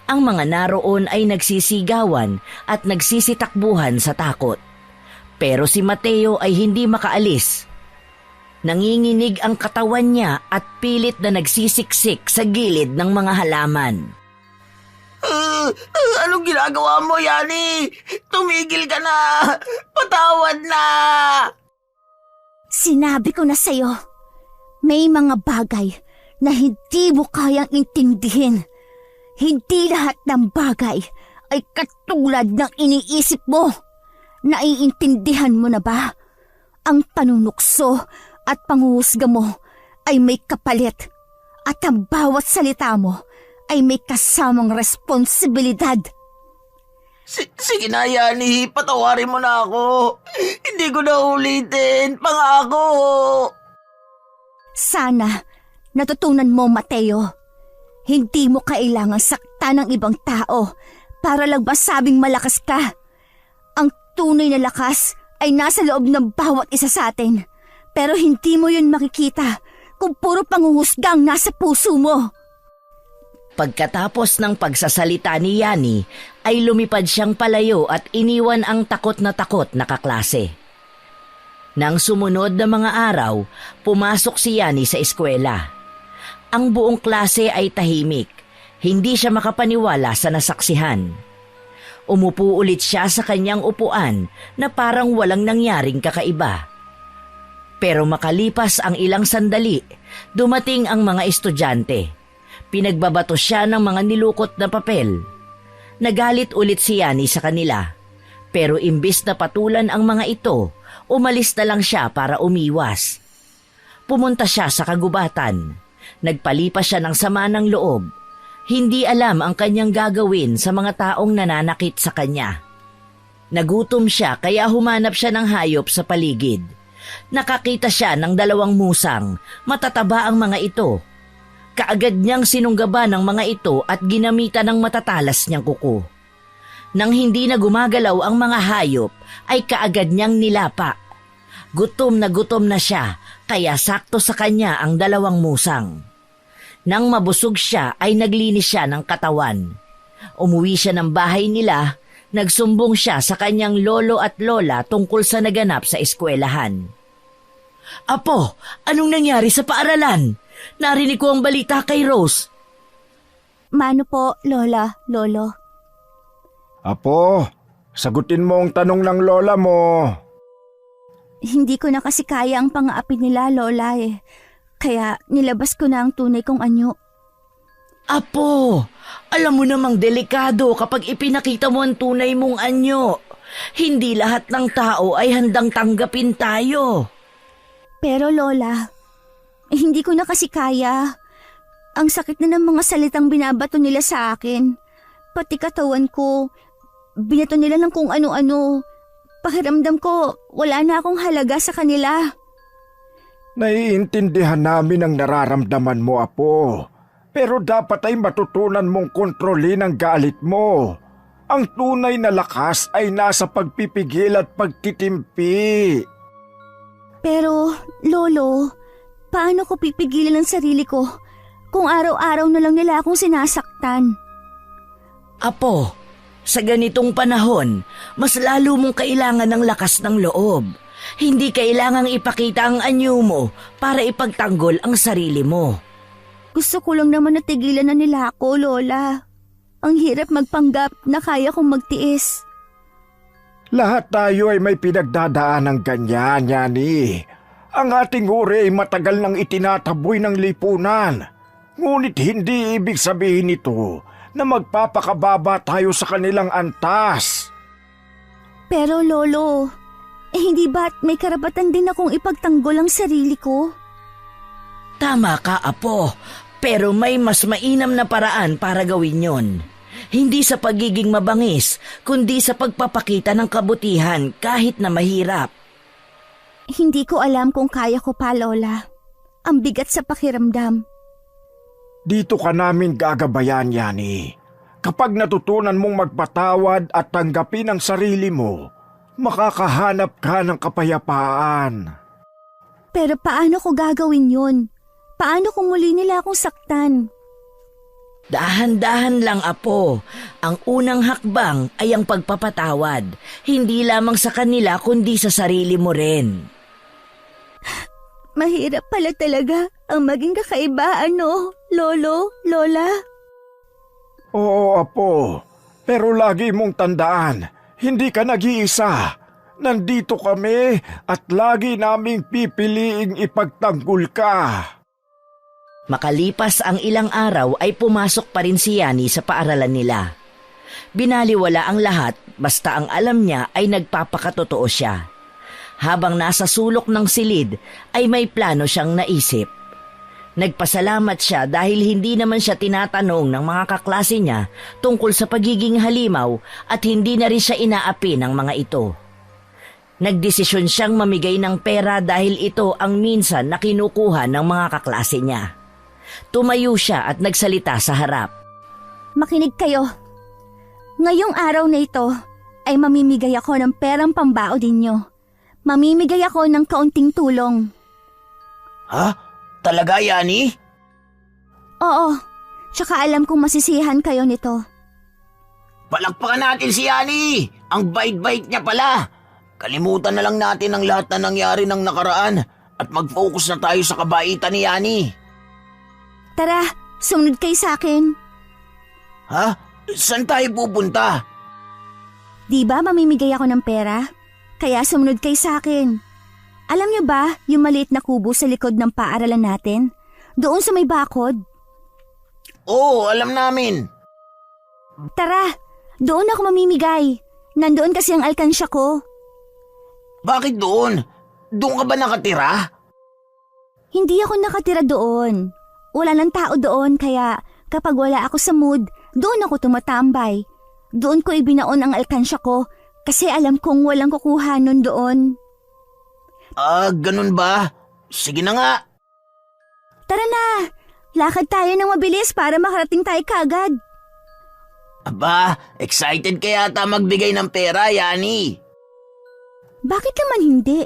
Ang mga naroon ay nagsisigawan at nagsisitakbuhan sa takot. Pero si Mateo ay hindi makaalis. Nanginginig ang katawan niya at pilit na nagsisiksik sa gilid ng mga halaman. Anong ginagawa mo, Yani? Tumigil ka na! Patawad na! Sinabi ko na sa'yo, may mga bagay na hindi mo kayang intindihin. Hindi lahat ng bagay ay katulad ng iniisip mo. Naiintindihan mo na ba? Ang panunukso at panghuhusga mo ay may kapalit at ang bawat salita mo ay may kasamang responsibilidad. Sige na, Yani. Patawarin mo na ako. Hindi ko na ulitin. Pangako. Sana natutunan mo, Mateo. Hindi mo kailangang saktan ng ibang tao para lang masabing malakas ka. Ang tunay na lakas ay nasa loob ng bawat isa sa atin. Pero hindi mo yun makikita kung puro panghuhusgang nasa puso mo. Pagkatapos ng pagsasalita ni Yani, ay lumipad siyang palayo at iniwan ang takot na kaklase. Nang sumunod na mga araw, pumasok si Yani sa eskwela. Ang buong klase ay tahimik. Hindi siya makapaniwala sa nasaksihan. Umupo ulit siya sa kanyang upuan na parang walang nangyaring kakaiba. Pero makalipas ang ilang sandali, dumating ang mga estudyante. Pinagbabato siya ng mga nilukot na papel. Nagalit ulit si Yani sa kanila. Pero imbis na patulan ang mga ito, Umalis na lang siya para umiwas. Pumunta siya sa kagubatan. Nagpalipas siya ng sama ng loob. Hindi alam ang kanyang gagawin sa mga taong nananakit sa kanya. Nagutom siya kaya humanap siya ng hayop sa paligid. Nakakita siya ng 2 musang, matataba ang mga ito. Kaagad niyang sinunggaba ng mga ito at ginamitan ng matatalas niyang kuko. Nang hindi na gumagalaw ang mga hayop, ay kaagad niyang nilapa. Gutom na siya, kaya sakto sa kanya ang 2 musang. Nang mabusog siya ay naglinis siya ng katawan. Umuwi siya ng bahay nila, nagsumbong siya sa kanyang lolo at lola tungkol sa naganap sa eskwelahan. Apo, anong nangyari sa paaralan? Narinig ko ang balita kay Rose. Mano po, lola, lolo? Apo, sagutin mo ang tanong ng lola mo. Hindi ko na kasi kaya ang pang-aapi nila, lola eh. Kaya nilabas ko na ang tunay kong anyo. Apo, alam mo namang delikado kapag ipinakita mo ang tunay mong anyo. Hindi lahat ng tao ay handang tanggapin tayo. Pero lola, hindi ko na kasi kaya. Ang sakit na ng mga salitang binabato nila sa akin. Pati katawan ko, binato nila ng kung ano-ano. Pakiramdam ko, wala na akong halaga sa kanila. Naiintindihan namin ang nararamdaman mo, Apo. Pero dapat ay matutunan mong kontrolin ang galit mo. Ang tunay na lakas ay nasa pagpipigil at pagtitimpi. Pero, lolo, paano ko pipigilan ang sarili ko kung araw-araw na lang nila akong sinasaktan? Apo, sa ganitong panahon, mas lalo mong kailangan ng lakas ng loob. Hindi kailangang ipakita ang anyo mo para ipagtanggol ang sarili mo. Gusto ko lang naman natigilan na nila ako, lola. Ang hirap magpanggap na kaya kong magtiis. Lahat tayo ay may pinagdadaan ng ganyan, Yani. Ang ating uri ay matagal nang itinataboy ng lipunan. Ngunit hindi ibig sabihin nito na magpapakababa tayo sa kanilang antas. Pero lolo, hindi ba't may karapatan din akong ipagtanggol ang sarili ko? Tama ka, Apo. Pero may mas mainam na paraan para gawin yon. Hindi sa pagiging mabangis, kundi sa pagpapakita ng kabutihan kahit na mahirap. Hindi ko alam kung kaya ko pa, lola. Ang bigat sa pakiramdam. Dito ka namin gagabayan, Yani. Kapag natutunan mong magpatawad at tanggapin ang sarili mo, makakahanap ka ng kapayapaan. Pero paano ko gagawin yun? Paano kung muli nila akong saktan? Dahan-dahan lang, Apo. Ang unang hakbang ay ang pagpapatawad. Hindi lamang sa kanila kundi sa sarili mo rin. Mahirap pala talaga ang maging kakaiba, ano, lolo, lola? Oo, Apo. Pero lagi mong tandaan, hindi ka nag-iisa. Nandito kami at lagi naming pipiliing ipagtanggol ka. Makalipas ang ilang araw ay pumasok pa rin si Yani sa paaralan nila. Binaliwala ang lahat basta ang alam niya ay nagpapakatotoo siya. Habang nasa sulok ng silid ay may plano siyang naisip. Nagpasalamat siya dahil hindi naman siya tinatanong ng mga kaklase niya tungkol sa pagiging halimaw at hindi na rin siya inaapi ng mga ito. Nagdesisyon siyang mamigay ng pera dahil ito ang minsan na kinukuha ng mga kaklase niya. Tumayo siya at nagsalita sa harap. Makinig kayo. Ngayong araw na ito ay mamimigay ako ng perang pambao ninyo. Mamimigay ako ng kaunting tulong. Ha? Talaga, Yani? Oo, tsaka alam kong masisihan kayo nito. Palakpakan natin si Yani! Ang bait-bait niya pala! Kalimutan na lang natin ang lahat na nangyari ng nakaraan at mag-focus na tayo sa kabaitan ni Yani. Tara, sumunod kayo sa akin. Ha? Saan tayo pupunta? Di ba mamimigay ako ng pera? Kaya sumunod kayo sa akin. Alam niyo ba yung maliit na kubo sa likod ng paaralan natin? Doon sa may bakod? Oo, alam namin. Tara, doon ako mamimigay. Nandoon kasi ang alkansya ko. Bakit doon? Doon ka ba nakatira? Hindi ako nakatira doon. Wala ng tao doon kaya kapag wala ako sa mood, doon ako tumatambay. Doon ko ibinaon ang alkansya ko kasi alam kong walang kukuha nun doon. Ganun ba? Sige na nga. Tara na! Lakad tayo ng mabilis para makarating tayo kagad. Aba, excited ka yata magbigay ng pera, Yani. Bakit naman hindi?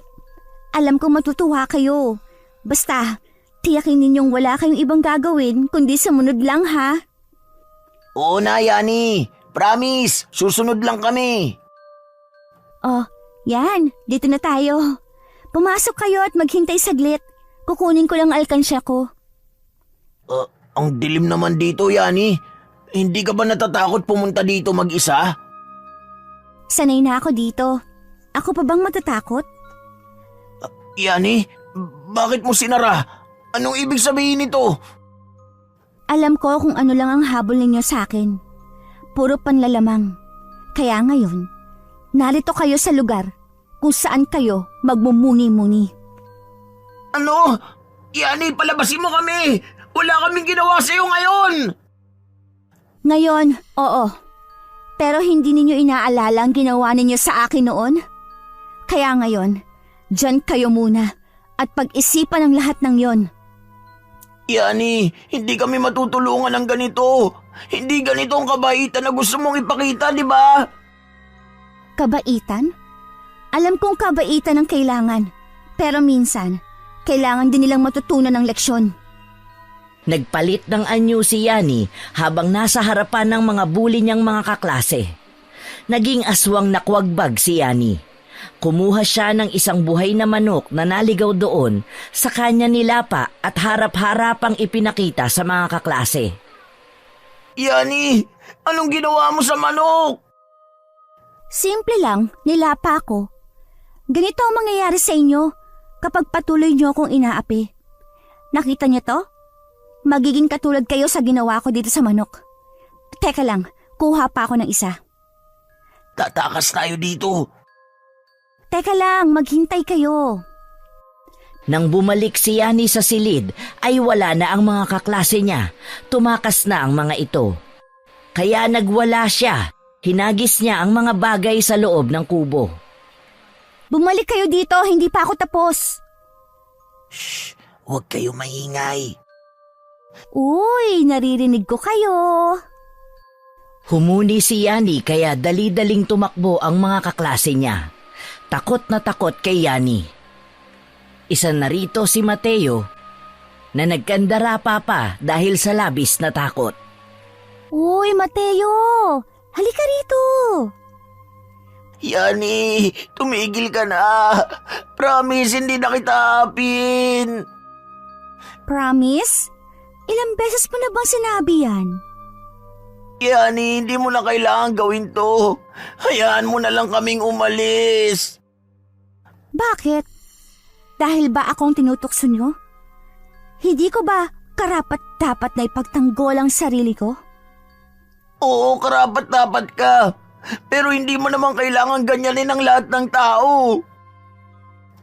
Alam kong matutuwa kayo. Basta, tiyakin ninyong wala kayong ibang gagawin kundi sumunod lang ha. Oo na, Yani. Promise, susunod lang kami. Oh, yan. Dito na tayo. Pumasok kayo at maghintay saglit. Kukunin ko lang alkansya ko. Ang dilim naman dito, Yani. Hindi ka ba natatakot pumunta dito mag-isa? Sanay na ako dito. Ako pa bang matatakot? Yani, bakit mo sinara? Anong ibig sabihin nito? Alam ko kung ano lang ang habol ninyo sa akin. Puro panlalamang. Kaya ngayon, narito kayo sa lugar kung saan kayo magmumuni-muni. Ano? Yani, palabasin mo kami! Wala kaming ginawa sa'yo ngayon! Ngayon, oo. Pero hindi ninyo inaalala ang ginawa ninyo sa akin noon? Kaya ngayon, dyan kayo muna at pag-isipan ang lahat ng yon. Yani, hindi kami matutulungan ng ganito. Hindi ganito ang kabaitan na gusto mong ipakita, di ba? Kabaitan? Alam kong kabaitan ang kailangan. Pero minsan, kailangan din nilang matutunan ng leksyon. Nagpalit ng anyo si Yani habang nasa harapan ng mga bully niyang mga kaklase. Naging aswang nakwagbag si Yani. Kumuha siya ng isang buhay na manok na naligaw doon, sa kanya nilapa at harap-harapang ipinakita sa mga kaklase. Yani, anong ginawa mo sa manok? Simple lang, nilapa ko. Ganito ang mangyayari sa inyo kapag patuloy niyo akong inaapi. Nakita niyo to? Magiging katulad kayo sa ginawa ko dito sa manok. Teka lang, kuha pa ako ng isa. Tatakas tayo dito. Teka lang, maghintay kayo. Nang bumalik si Yani sa silid, ay wala na ang mga kaklase niya. Tumakas na ang mga ito. Kaya nagwala siya. Hinagis niya ang mga bagay sa loob ng kubo. Bumalik kayo dito, hindi pa ako tapos. Shh, huwag kayo maingay. Uy, naririnig ko kayo. Humuni si Yani kaya dali-daling tumakbo ang mga kaklase niya. Takot na takot kay Yani. Isa na rito si Mateo na nagkandara pa dahil sa labis na takot. Uy, Mateo, halika rito. Yani, tumigil ka na. Promise, hindi na kita apin. Promise? Ilang beses mo na bang sinabi yan? Yani, hindi mo na kailangan gawin to. Hayaan mo na lang kaming umalis. Bakit? Dahil ba akong tinutokso nyo? Hindi ko ba karapat-dapat na ipagtanggol ang sarili ko? Oo, karapat-dapat ka. Pero hindi mo naman kailangan ganyanin ang lahat ng tao.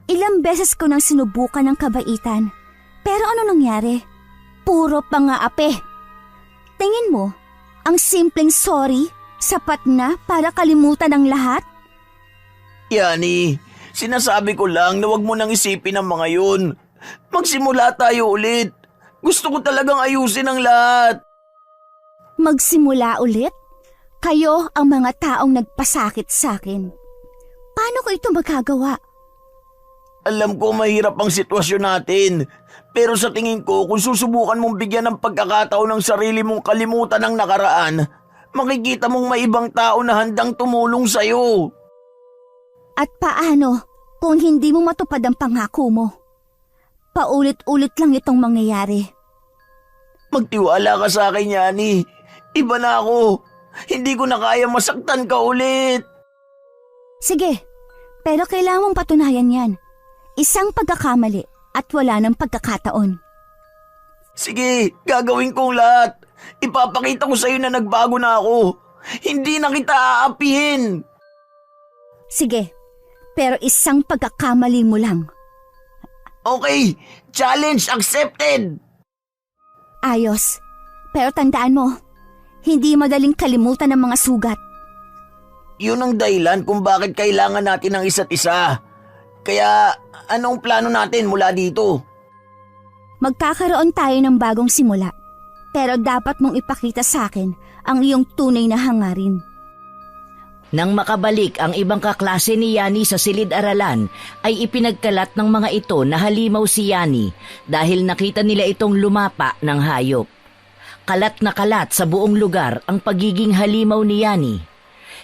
Ilang beses ko nang sinubukan ng kabaitan. Pero ano nangyari? Puro pang-aapi. Tingin mo, ang simpleng sorry, sapat na para kalimutan ang lahat? Yani, sinasabi ko lang na wag mo nang isipin ang mga yun. Magsimula tayo ulit. Gusto ko talagang ayusin ang lahat. Magsimula ulit? Kayo ang mga taong nagpasakit sa akin. Paano ko ito magagawa? Alam ko mahirap ang sitwasyon natin. Pero sa tingin ko, kung susubukan mong bigyan ng pagkakataon ng sarili mong kalimutan ang nakaraan, makikita mong may ibang tao na handang tumulong sa'yo. At paano kung hindi mo matupad ang pangako mo? Paulit-ulit lang itong mangyayari. Magtiwala ka sa akin, Yani. Iba na ako. Hindi ko na kaya masaktan ka ulit. Sige, pero kailangan mong patunayan yan. Isang pagkakamali at wala ng pagkakataon. Sige, gagawin kong lahat. Ipapakita ko sa'yo na nagbago na ako. Hindi na kita aapihin. Sige, Pero isang pagkakamali mo lang. Okay, challenge accepted! Ayos. Pero tandaan mo, hindi madaling kalimutan ng mga sugat. Yun ang dahilan kung bakit kailangan natin ng isa't isa. Kaya anong plano natin mula dito? Magkakaroon tayo ng bagong simula. Pero dapat mong ipakita sa akin ang iyong tunay na hangarin. Nang makabalik ang ibang kaklase ni Yani sa silid-aralan, ay ipinagkalat ng mga ito na halimaw si Yani dahil nakita nila itong lumapa ng hayop. Kalat na kalat sa buong lugar ang pagiging halimaw ni Yani.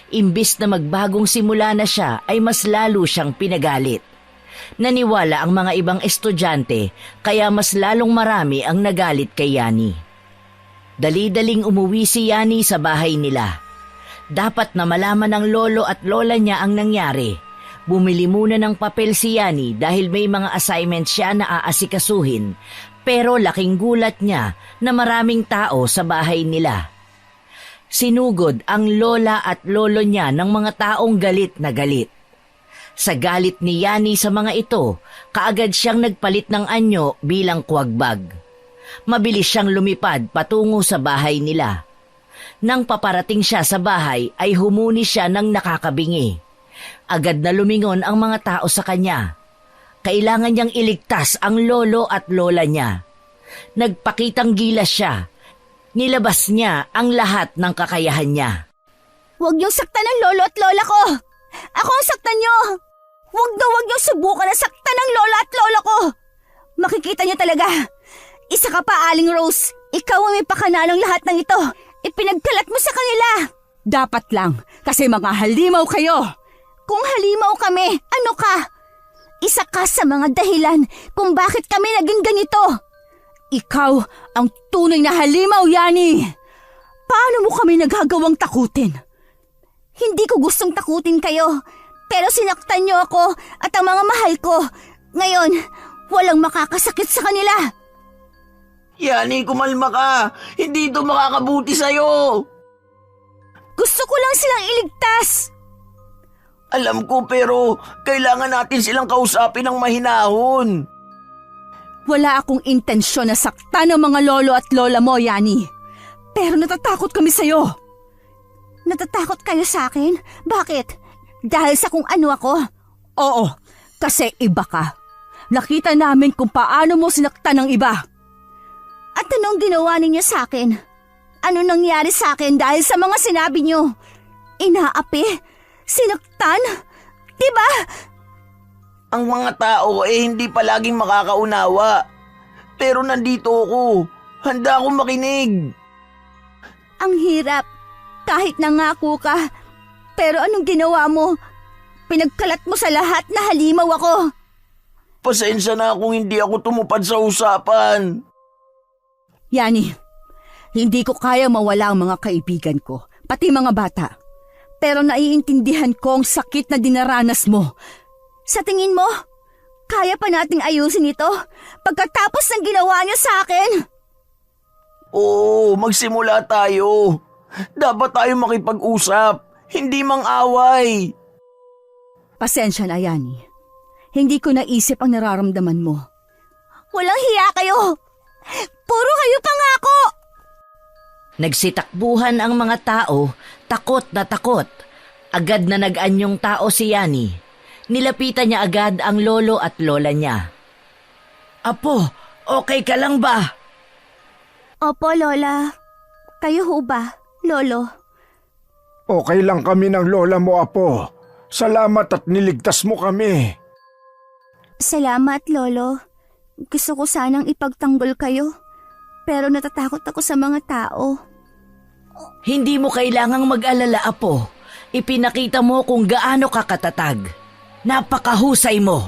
Imbis na magbagong simula na siya ay mas lalo siyang pinagalit. Naniwala ang mga ibang estudyante kaya mas lalong marami ang nagalit kay Yani. Dali-daling umuwi si Yani sa bahay nila. Dapat na malaman ng lolo at lola niya ang nangyari. Bumili muna ng papel si Yani dahil may mga assignment siya na aasikasuhin, pero laking gulat niya na maraming tao sa bahay nila. Sinugod ang lola at lolo niya ng mga taong galit na galit. Sa galit ni Yani sa mga ito, kaagad siyang nagpalit ng anyo bilang kuwagbag. Mabilis siyang lumipad patungo sa bahay nila. Nang paparating siya sa bahay ay humuni siya ng nakakabingi. Agad na lumingon ang mga tao sa kanya. Kailangan niyang iligtas ang lolo at lola niya. Nagpakitang gilas siya. Nilabas niya ang lahat ng kakayahan niya. Huwag niyong saktan ang lolo at lola ko! Ako ang saktan niyo! Huwag niyong subukan na saktan ang lola at lola ko! Makikita niyo talaga! Isa ka pa, Aling Rose! Ikaw ang may pakanalong lahat ng ito! Ipinagkalat mo sa kanila! Dapat lang, kasi mga halimaw kayo! Kung halimaw kami, ano ka? Isa ka sa mga dahilan kung bakit kami naging ganito! Ikaw ang tunay na halimaw, Yani! Paano mo kami nagagawang takutin? Hindi ko gustong takutin kayo, pero sinaktan niyo ako at ang mga mahal ko. Ngayon, walang makakasakit sa kanila. Yani, kumalma ka. Hindi ito makakabuti sa'yo. Gusto ko lang silang iligtas. Alam ko pero kailangan natin silang kausapin ng mahinahon. Wala akong intensyon na saktan ng mga lolo at lola mo, Yani. Pero natatakot kami sa'yo. Natatakot kayo sa akin? Bakit? Dahil sa kung ano ako? Oo, kasi iba ka. Nakita namin kung paano mo sinaktan ng iba. At anong ginawa ninyo sa akin? Ano nangyari sa akin dahil sa mga sinabi nyo? Inaapi? Sinaktan? Diba? Ang mga tao hindi palaging makakaunawa. Pero nandito ako. Handa akong makinig. Ang hirap. Kahit nangako ka. Pero anong ginawa mo? Pinagkalat mo sa lahat na halimaw ako. Pasensya na kung hindi ako tumupad sa usapan. Yani, hindi ko kaya mawala ang mga kaibigan ko, pati mga bata. Pero naiintindihan ko ang sakit na dinaranas mo. Sa tingin mo, kaya pa nating ayusin ito pagkatapos ng ginawa niyo sa akin? Oo, magsimula tayo. Dapat tayo makipag-usap, hindi mang-away. Pasensya na, Yani. Hindi ko naisip ang nararamdaman mo. Walang hiya kayo! Puro kayo pangako! Nagsitakbuhan ang mga tao, takot na takot. Agad na nag-anyong tao si Yani. Nilapitan niya agad ang lolo at lola niya. Apo, okay ka lang ba? Opo, Lola. Kayo ho ba, Lolo? Okay lang kami ng lola mo, Apo. Salamat at niligtas mo kami. Salamat, Lolo. Gusto ko sanang ipagtanggol kayo, pero natatakot ako sa mga tao. Hindi mo kailangang mag-alala, Apo. Ipinakita mo kung gaano ka katatag. Napakahusay mo.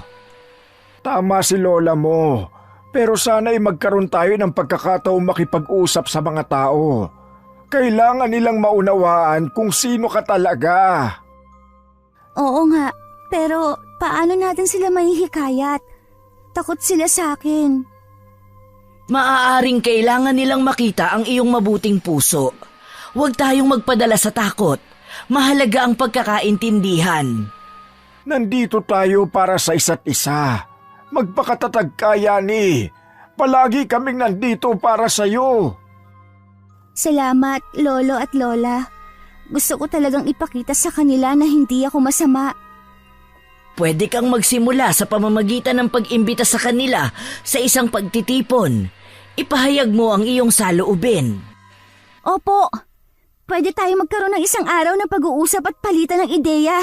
Tama si lola mo. Pero sana'y magkaroon tayo ng pagkakataong makipag-usap sa mga tao. Kailangan nilang maunawaan kung sino ka talaga. Oo nga, pero paano natin sila mahihikayat? Takot sila sa akin. Maaaring kailangan nilang makita ang iyong mabuting puso. Huwag tayong magpadala sa takot. Mahalaga ang pagkakaintindihan. Nandito tayo para sa isa't isa. Magpakatatag ka, Yani. Palagi kaming nandito para sa'yo. Salamat, Lolo at Lola. Gusto ko talagang ipakita sa kanila na hindi ako masama. Pwede kang magsimula sa pamamagitan ng pag-imbita sa kanila sa isang pagtitipon. Ipahayag mo ang iyong saloobin. Opo, pwede tayo magkaroon ng isang araw na pag-uusap at palitan ng ideya.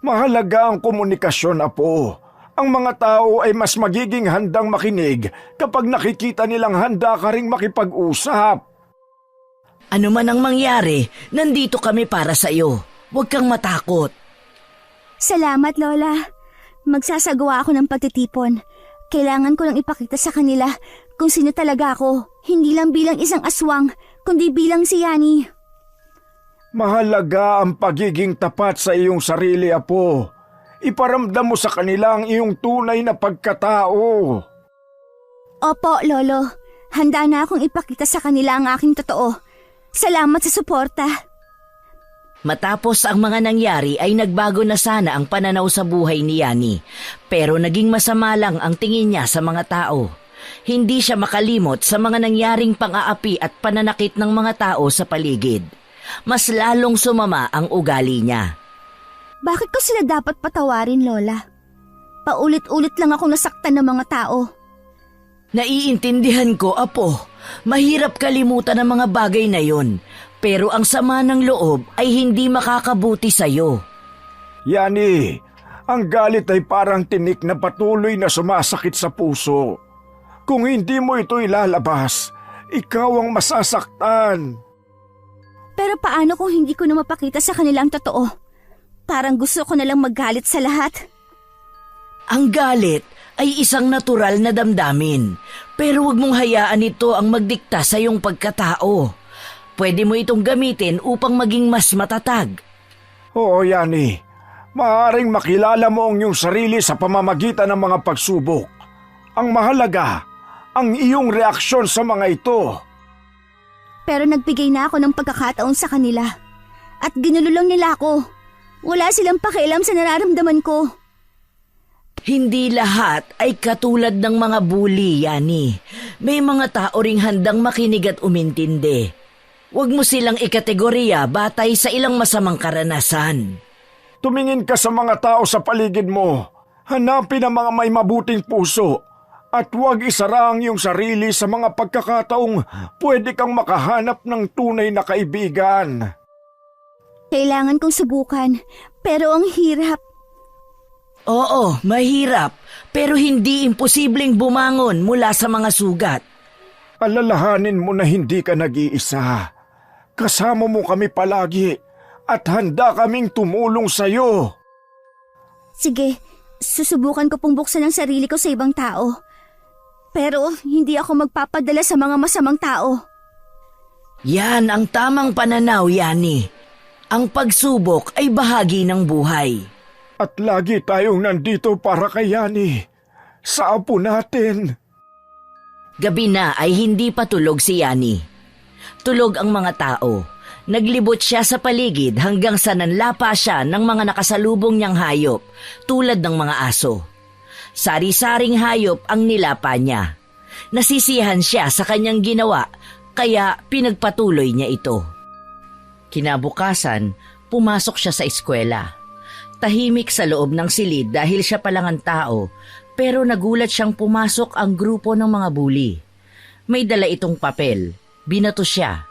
Mahalaga ang komunikasyon, Apo. Ang mga tao ay mas magiging handang makinig kapag nakikita nilang handa ka ring makipag-usap. Ano man ang mangyari, nandito kami para sa iyo. Huwag kang matakot. Salamat, Lola. Magsasagawa ako ng pagtitipon. Kailangan ko lang ipakita sa kanila kung sino talaga ako. Hindi lang bilang isang aswang, kundi bilang si Yani. Mahalaga ang pagiging tapat sa iyong sarili, Apo. Iparamdam mo sa kanila ang iyong tunay na pagkatao. Opo, Lolo. Handa na akong ipakita sa kanila ang aking totoo. Salamat sa suporta. Matapos ang mga nangyari ay nagbago na sana ang pananaw sa buhay ni Yani. Pero naging masama lang ang tingin niya sa mga tao. Hindi siya makalimot sa mga nangyaring pang-aapi at pananakit ng mga tao sa paligid. Mas lalong sumama ang ugali niya. Bakit ko sila dapat patawarin, Lola? Paulit-ulit lang ako nasaktan ng mga tao. Naiintindihan ko, Apo. Mahirap kalimutan ang mga bagay na yon. Pero ang sama ng loob ay hindi makakabuti sa'yo. Yani, ang galit ay parang tinik na patuloy na sumasakit sa puso. Kung hindi mo ito ilalabas, ikaw ang masasaktan. Pero paano kung hindi ko na mapakita sa kanila ang totoo? Parang gusto ko na lang magalit sa lahat. Ang galit ay isang natural na damdamin. Pero huwag mong hayaan ito ang magdikta sa iyong pagkatao. Pwede mo itong gamitin upang maging mas matatag. Oo, Yani. Maaaring makilala mo ang iyong sarili sa pamamagitan ng mga pagsubok. Ang mahalaga, ang iyong reaksyon sa mga ito. Pero nagbigay na ako ng pagkakataon sa kanila. At ginulo lang nila ako. Wala silang pakialam sa nararamdaman ko. Hindi lahat ay katulad ng mga bully, Yani. May mga tao ring handang makinig at umintindi. Huwag mo silang ikategorya batay sa ilang masamang karanasan. Tumingin ka sa mga tao sa paligid mo. Hanapin ang mga may mabuting puso. At huwag isara ang iyong sarili sa mga pagkakataong pwede kang makahanap ng tunay na kaibigan. Kailangan kong subukan, pero ang hirap. Oo, mahirap, pero hindi imposibleng bumangon mula sa mga sugat. Alalahanin mo na hindi ka nag-iisa. Kasama mo kami palagi at handa kaming tumulong sa iyo. Sige, susubukan ko pong buksan ang sarili ko sa ibang tao. Pero hindi ako magpapadala sa mga masamang tao. Yan ang tamang pananaw, Yani. Ang pagsubok ay bahagi ng buhay. At lagi tayong nandito para kay Yani. Sa apo natin. Gabi na ay hindi pa tulog si Yani. Tulog ang mga tao. Naglibot siya sa paligid hanggang sa nanlapa siya ng mga nakasalubong niyang hayop tulad ng mga aso. Sari-saring hayop ang nilapa niya. Nasisiyahan siya sa kanyang ginawa kaya pinagpatuloy niya ito. Kinabukasan, pumasok siya sa eskwela. Tahimik sa loob ng silid dahil siya palang ang tao, pero nagulat siyang pumasok ang grupo ng mga bully. May dala itong papel. Binato siya.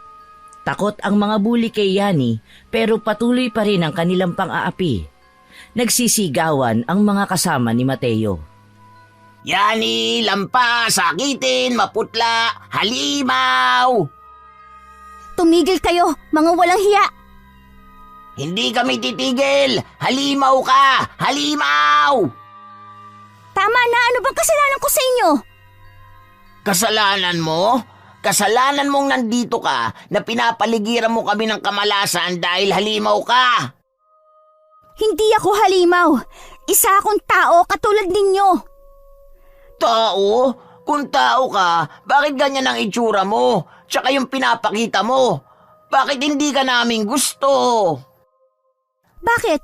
Takot ang mga bully kay Yani pero patuloy pa rin ang kanilang pang-aapi. Nagsisigawan ang mga kasama ni Mateo. Yani, lampas, sakitin, maputla, halimaw! Tumigil kayo, mga walang hiya! Hindi kami titigil! Halimaw ka! Halimaw! Tama na, ano bang kasalanan ko sa inyo? Kasalanan mo? Kasalanan mong nandito ka na pinapaligiran mo kami ng kamalasan dahil halimaw ka! Hindi ako halimaw. Isa akong tao katulad ninyo. Tao? Kung tao ka, bakit ganyan ang itsura mo? Tsaka yung pinapakita mo? Bakit hindi ka namin gusto? Bakit?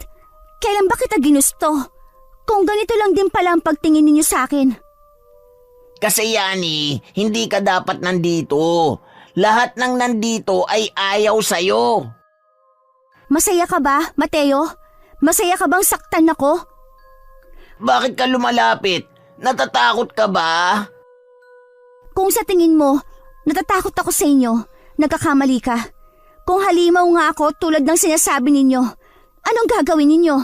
Kailan ba kita ginusto? Kung ganito lang din pala ang pagtingin ninyo sa akin. Kasi Yani, hindi ka dapat nandito. Lahat ng nandito ay ayaw sa'yo. Masaya ka ba, Mateo? Masaya ka bang saktan ako? Bakit ka lumalapit? Natatakot ka ba? Kung sa tingin mo, natatakot ako sa inyo, nagkakamali ka. Kung halimaw nga ako tulad ng sinasabi ninyo, anong gagawin ninyo?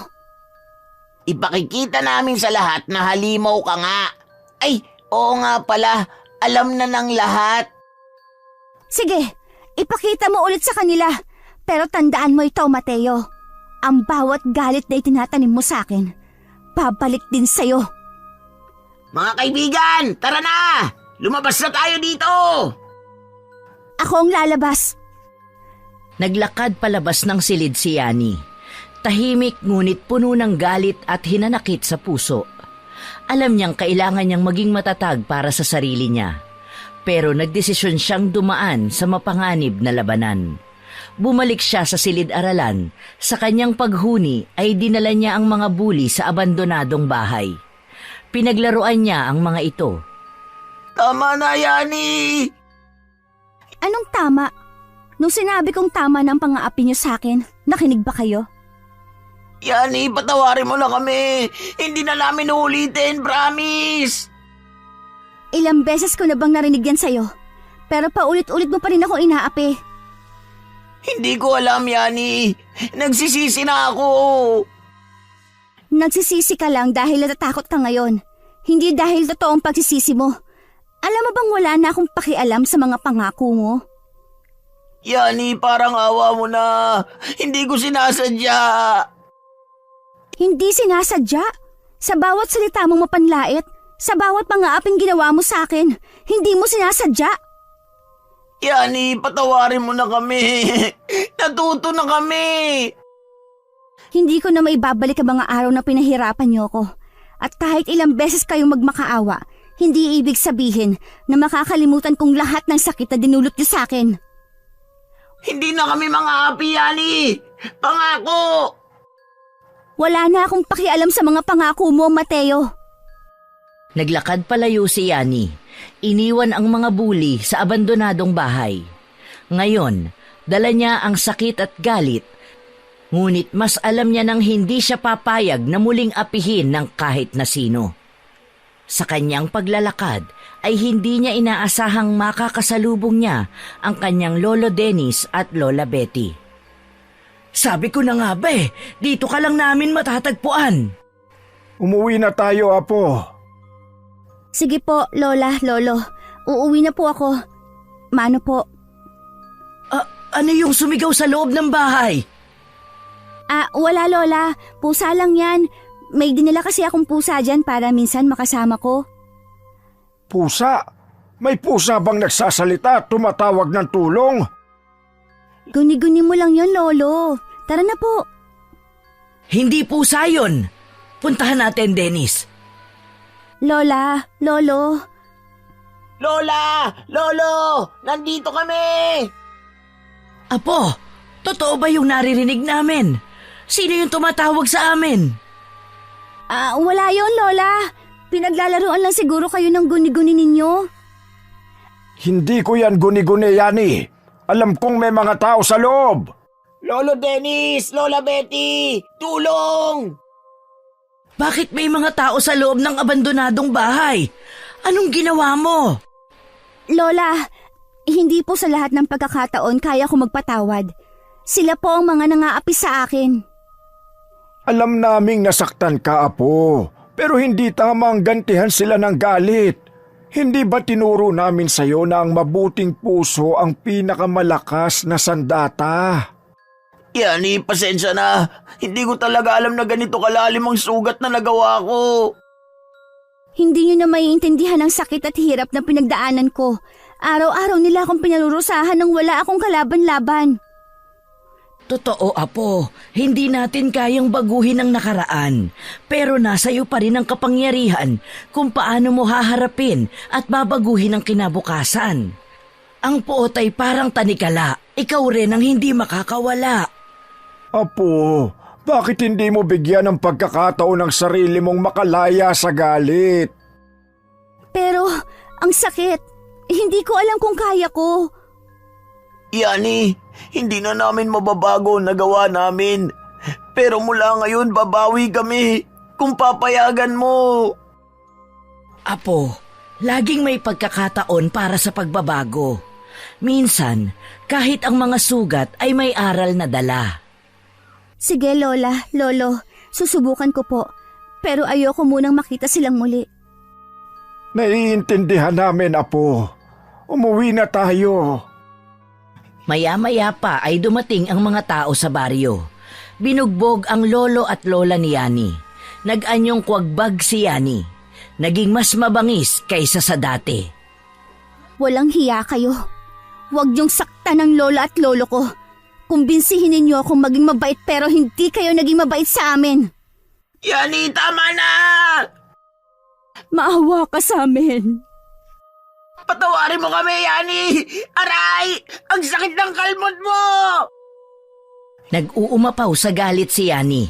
Ipakikita namin sa lahat na halimaw ka nga. Ay, oo nga pala, alam na ng lahat. Sige, ipakita mo ulit sa kanila. Pero tandaan mo ito, Mateo. Ang bawat galit na itinatanim mo sa akin, babalik din sa'yo. Mga kaibigan, tara na! Lumabas na tayo dito! Ako ang lalabas. Naglakad palabas ng silid si Yani. Tahimik ngunit puno ng galit at hinanakit sa puso. Alam niyang kailangan niyang maging matatag para sa sarili niya. Pero nagdesisyon siyang dumaan sa mapanganib na labanan. Bumalik siya sa silid-aralan. Sa kanyang paghuni ay dinala niya ang mga bully sa abandonadong bahay. Pinaglaruan niya ang mga ito. Tama na, Yani! Anong tama? Nung sinabi kong tama ng pang-aapi niyo sa akin, nakinig ba kayo? Yani, patawarin mo na kami. Hindi na namin ulitin, promise. Ilang beses ko na bang narinig yan sa'yo? Pero paulit-ulit mo pa rin ako inaapi. Hindi ko alam, Yani. Nagsisisi na ako. Nagsisisi ka lang dahil natatakot ka ngayon. Hindi dahil totoong pagsisisi mo. Alam mo bang wala na akong pakialam sa mga pangako mo? Yani, parang awa mo na. Hindi ko sinasadya. Hindi sinasadya. Sa bawat salita mong mapanlait, sa bawat pang-aaping ginawa mo sa akin, hindi mo sinasadya. Yani, patawarin mo na kami. Natuto na kami. Hindi ko na maibabalik ang mga araw na pinahirapan niyo ako. At kahit ilang beses kayong magmakaawa, hindi ibig sabihin na makakalimutan kong lahat ng sakit na dinulot niyo sa akin. Hindi na kami mga api, Yani. Pangako. Wala na akong pakialam sa mga pangako mo, Mateo. Naglakad palayo si Yani. Iniwan ang mga bully sa abandonadong bahay. Ngayon, dala niya ang sakit at galit. Ngunit mas alam niya nang hindi siya papayag na muling apihin ng kahit na sino. Sa kanyang paglalakad ay hindi niya inaasahang makakasalubong niya ang kanyang Lolo Dennis at Lola Betty. Sabi ko na nga ba dito ka lang namin matatagpuan. Umuwi na tayo, Apo. Sige po, Lola, Lolo. Uuwi na po ako. Mano po? Ano yung sumigaw sa loob ng bahay? Wala Lola. Pusa lang yan. May dinala kasi akong pusa dyan para minsan makasama ko. Pusa? May pusa bang nagsasalita at tumatawag ng tulong? Guni-guni mo lang yon, Lolo. Tara na po. Hindi pusa yun. Puntahan natin, Dennis. Lola, Lolo. Lola! Lolo! Nandito kami! Apo, totoo ba yung naririnig namin? Sino yung tumatawag sa amin? Wala yon, Lola. Pinaglalaroan lang siguro kayo ng guni-guni ninyo. Hindi ko yan guni-guni, Yani. Alam kong may mga tao sa loob. Lolo Dennis! Lola Betty! Tulong! Bakit may mga tao sa loob ng abandonadong bahay? Anong ginawa mo? Lola, hindi po sa lahat ng pagkakataon kaya ko magpatawad. Sila po ang mga nangaapi sa akin. Alam naming nasaktan ka, Apo. Pero hindi tamang gantihan sila ng galit. Hindi ba tinuro namin sa'yo na ang mabuting puso ang pinakamalakas na sandata? Yani, pasensya na. Hindi ko talaga alam na ganito kalalim ang sugat na nagawa ko. Hindi nyo na maiintindihan ang sakit at hirap na pinagdaanan ko. Araw-araw nila akong pinarurusahan nang wala akong kalaban-laban. Totoo, Apo. Hindi natin kayang baguhin ang nakaraan. Pero nasa iyo pa rin ang kapangyarihan kung paano mo haharapin at babaguhin ang kinabukasan. Ang puot ay parang tanikala. Ikaw rin ang hindi makakawala. Apo, Bakit hindi mo bigyan ng pagkakataon ng sarili mong makalaya sa galit? Pero, ang sakit. Hindi ko alam kung kaya ko. Yani, hindi na namin mababago ang nagawa namin. Pero mula ngayon babawi kami kung papayagan mo. Apo, laging may pagkakataon para sa pagbabago. Minsan, kahit ang mga sugat ay may aral na dala. Sige, Lola, Lolo, susubukan ko po. Pero ayoko munang makita silang muli. Naiintindihan namin, Apo. Umuwi na tayo. Maya-maya pa ay dumating ang mga tao sa baryo. Binugbog ang lolo at lola ni Yani. Nag-anyong kwagbag si Yani. Naging mas mabangis kaysa sa dati. Walang hiya kayo. Huwag niyong saktan ng lola at lolo ko. Kumbinsihin ninyo akong maging mabait pero hindi kayo naging mabait sa amin. Yani, tama na! Maawa ka sa amin. Patawarin mo kami, Yani! Aray! Ang sakit ng kalmot mo! Nag-uumapaw sa galit si Yani.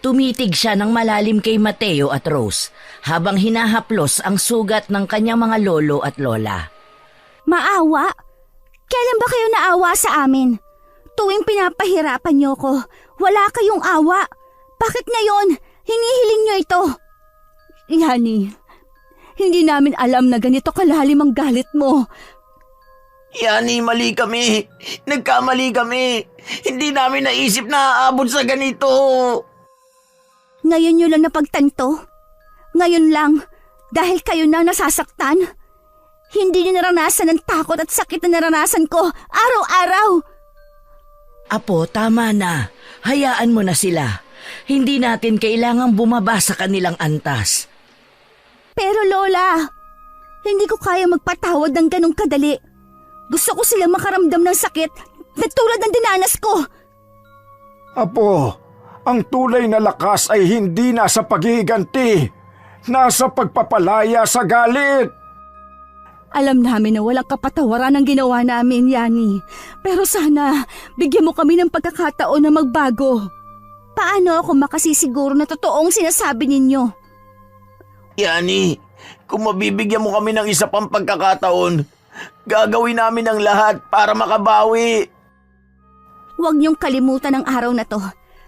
Tumitig siya ng malalim kay Mateo at Rose habang hinahaplos ang sugat ng kanyang mga lolo at lola. Maawa? Kailan ba kayo naawa sa amin? Tuwing pinapahirapan niyo ko, wala kayong awa. Bakit ngayon? Hinihiling niyo ito. Yani, hindi namin alam na ganito kalalim ang galit mo. Yani, mali kami. Nagkamali kami. Hindi namin naisip na aabot sa ganito. Ngayon niyo lang napagtanto? Ngayon lang, dahil kayo na nasasaktan? Hindi niyo naranasan ang takot at sakit na naranasan ko araw-araw. Apo, tama na. Hayaan mo na sila. Hindi natin kailangang bumaba sa kanilang antas. Pero Lola, hindi ko kaya magpatawad ng ganong kadali. Gusto ko silang makaramdam ng sakit na tulad ng dinanas ko. Apo, ang tunay na lakas ay hindi nasa paghihiganti. Nasa pagpapalaya sa galit. Alam namin na walang kapatawaran ang ginawa namin, Yani. Pero sana, bigyan mo kami ng pagkakataon na magbago. Paano ako makasisiguro na totoong sinasabi ninyo? Yani, kung mabibigyan mo kami ng isa pang pagkakataon, gagawin namin ang lahat para makabawi. Huwag niyong kalimutan ang araw na to.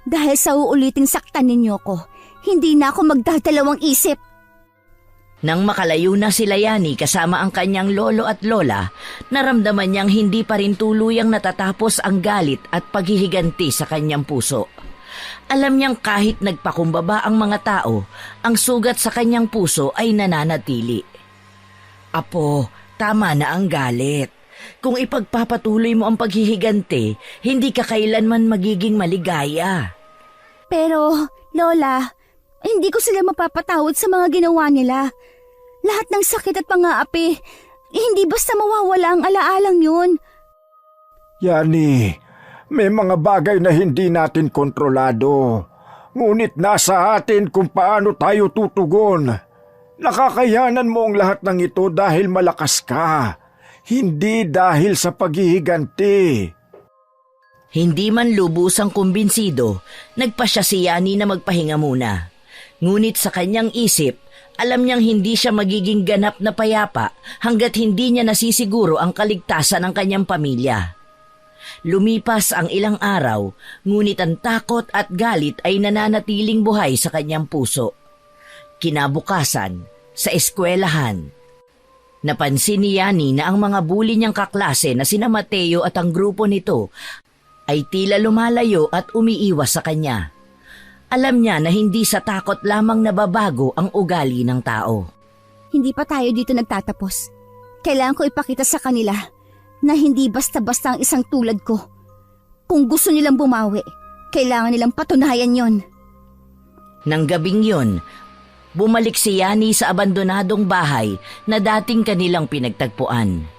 Dahil sa uuliting saktan ninyo ko, hindi na ako magdadalawang isip. Nang makalayo na sila Yani kasama ang kanyang lolo at lola, naramdaman niyang hindi pa rin tuluyang natatapos ang galit at paghihiganti sa kanyang puso. Alam niyang kahit nagpakumbaba ang mga tao, ang sugat sa kanyang puso ay nananatili. Apo, tama na ang galit. Kung ipagpapatuloy mo ang paghihiganti, hindi ka kailanman magiging maligaya. Pero, Lola, hindi ko sila mapapatawad sa mga ginawa nila. Lahat ng sakit at pang-aapi, hindi basta mawawala ang alaalang yun. Yani, may mga bagay na hindi natin kontrolado. Ngunit nasa atin kung paano tayo tutugon. Nakakayanan mo ang lahat ng ito dahil malakas ka, hindi dahil sa paghihiganti. Hindi man lubusang kumbinsido, nagpasya si Yani na magpahinga muna. Ngunit sa kanyang isip, alam niyang hindi siya magiging ganap na payapa hanggat hindi niya nasisiguro ang kaligtasan ng kanyang pamilya. Lumipas ang ilang araw, ngunit ang takot at galit ay nananatiling buhay sa kanyang puso. Kinabukasan, sa eskwelahan, napansin ni Yani na ang mga bully niyang kaklase na sina Mateo at ang grupo nito ay tila lumalayo at umiiwas sa kanya. Alam niya na hindi sa takot lamang nababago ang ugali ng tao. Hindi pa tayo dito nagtatapos. Kailangan ko ipakita sa kanila na hindi basta-basta ang isang tulad ko. Kung gusto nilang bumawi, kailangan nilang patunayan yon. Nang gabing yon, bumalik si Yani sa abandonadong bahay na dating kanilang pinagtagpuan.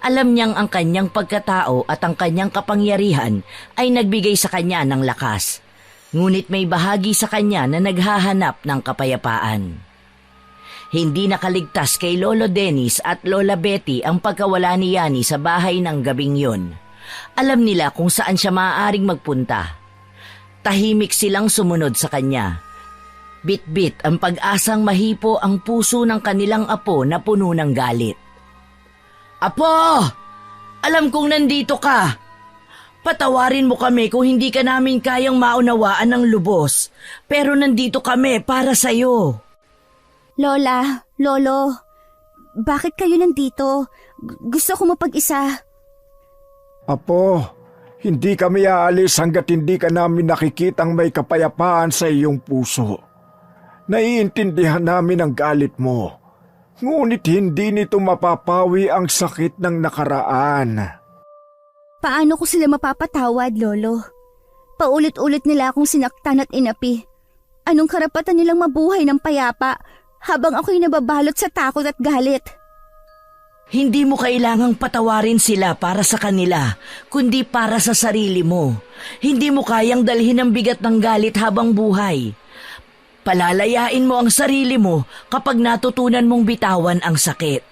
Alam niyang ang kanyang pagkatao at ang kanyang kapangyarihan ay nagbigay sa kanya ng lakas. Ngunit may bahagi sa kanya na naghahanap ng kapayapaan. Hindi nakaligtas kay Lolo Dennis at Lola Betty ang pagkawala ni Yani sa bahay ng gabing yon. Alam nila kung saan siya maaaring magpunta. Tahimik silang sumunod sa kanya. Bit-bit ang pag-asang mahipo ang puso ng kanilang apo na puno ng galit. Apo! Alam kong nandito ka. Patawarin mo kami kung hindi ka namin kayang maunawaan ng lubos. Pero nandito kami para sa'yo. Lola, Lolo, bakit kayo nandito? Gusto ko mapag-isa. Apo, hindi kami aalis hanggat hindi ka namin nakikitang may kapayapaan sa iyong puso. Naiintindihan namin ang galit mo. Ngunit hindi nito mapapawi ang sakit ng nakaraan. Paano ko sila mapapatawad, Lolo? Paulit-ulit nila akong sinaktan at inapi. Anong karapatan nilang mabuhay ng payapa habang ako'y nababalot sa takot at galit? Hindi mo kailangang patawarin sila para sa kanila, kundi para sa sarili mo. Hindi mo kayang dalhin ang bigat ng galit habang buhay. Palalayain mo ang sarili mo kapag natutunan mong bitawan ang sakit.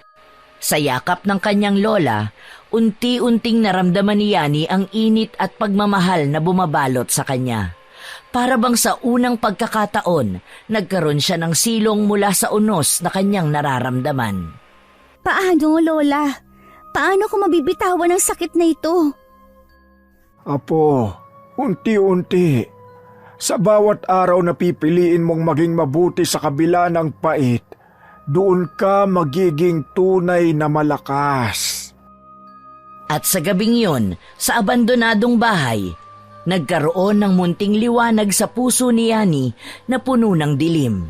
Sa yakap ng kanyang lola, unti-unting naramdaman ni Yani ang init at pagmamahal na bumabalot sa kanya. Para bang sa unang pagkakataon, nagkaroon siya ng silong mula sa unos na kanyang nararamdaman. Paano, Lola? Paano ko mabibitawan ang sakit na ito? Apo, unti-unti. Sa bawat araw na pipiliin mong maging mabuti sa kabila ng pait, doon ka magiging tunay na malakas. At sa gabing yon, sa abandonadong bahay, nagkaroon ng munting liwanag sa puso ni Yani na puno ng dilim.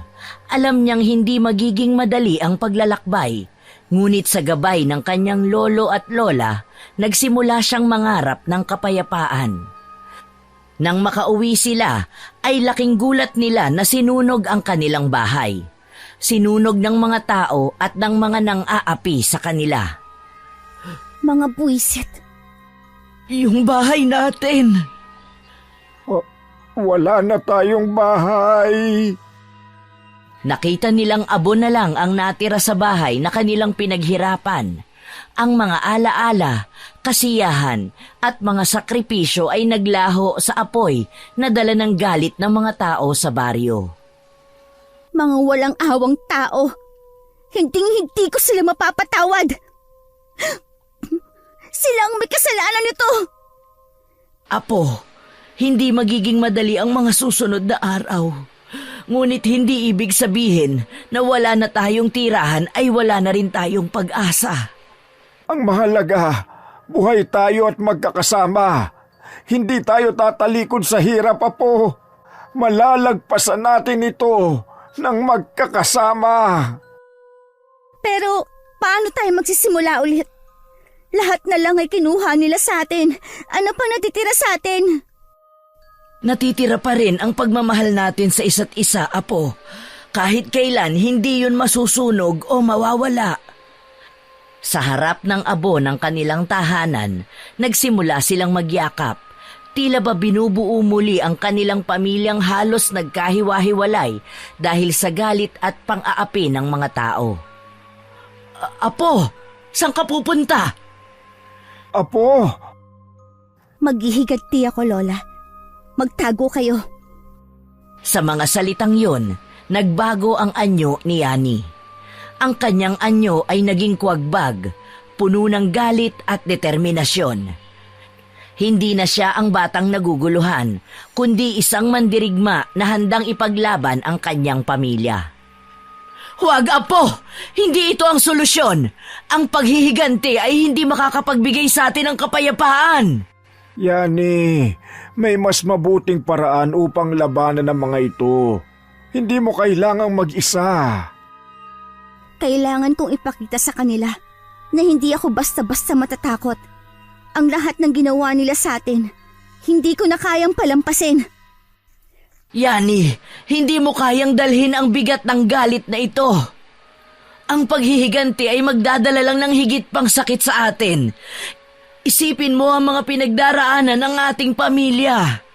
Alam niyang hindi magiging madali ang paglalakbay, ngunit sa gabay ng kanyang lolo at lola, nagsimula siyang mangarap ng kapayapaan. Nang makauwi sila, ay laking gulat nila na sinunog ang kanilang bahay. Sinunog ng mga tao at ng mga nang-aapi sa kanila. Mga buwisit. Yung bahay natin! Wala na tayong bahay. Nakita nilang abo na lang ang natira sa bahay na kanilang pinaghirapan. Ang mga alaala, kasiyahan at mga sakripisyo ay naglaho sa apoy na dala ng galit ng mga tao sa baryo. Mga walang awang tao. Hinding-hindi ko sila mapapatawad. Sila ang may kasalanan nito. Apo, hindi magiging madali ang mga susunod na araw. Ngunit hindi ibig sabihin na wala na tayong tirahan ay wala na rin tayong pag-asa. Ang mahalaga, buhay tayo at magkakasama. Hindi tayo tatalikod sa hirap, Apo. Malalagpasan natin ito nang magkakasama. Pero paano tayo magsisimula ulit? Lahat na lang ay kinuha nila sa atin. Ano pa natitira sa atin? Natitira pa rin ang pagmamahal natin sa isa't isa, Apo. Kahit kailan hindi yun masusunog o mawawala. Sa harap ng abo ng kanilang tahanan, nagsimula silang magyakap. Tila ba binubuo muli ang kanilang pamilyang halos nagkahiwa-hiwalay dahil sa galit at pang-aapi ng mga tao. Apo, saan ka pupunta? Apo! Maghihigati ako, Lola. Magtago kayo. Sa mga salitang yon, nagbago ang anyo ni Yani. Ang kanyang anyo ay naging kuwagbag, puno ng galit at determinasyon. Hindi na siya ang batang naguguluhan, kundi isang mandirigma na handang ipaglaban ang kanyang pamilya. Huwag, Apo! Hindi ito ang solusyon! Ang paghihiganti ay hindi makakapagbigay sa atin ng kapayapaan! Yani, may mas mabuting paraan upang labanan ang mga ito. Hindi mo kailangang mag-isa. Kailangan kong ipakita sa kanila na hindi ako basta-basta matatakot. Ang lahat ng ginawa nila sa atin, hindi ko na kayang palampasin. Yani, hindi mo kayang dalhin ang bigat ng galit na ito. Ang paghihiganti ay magdadala lang ng higit pang sakit sa atin. Isipin mo ang mga pinagdaraanan ng ating pamilya.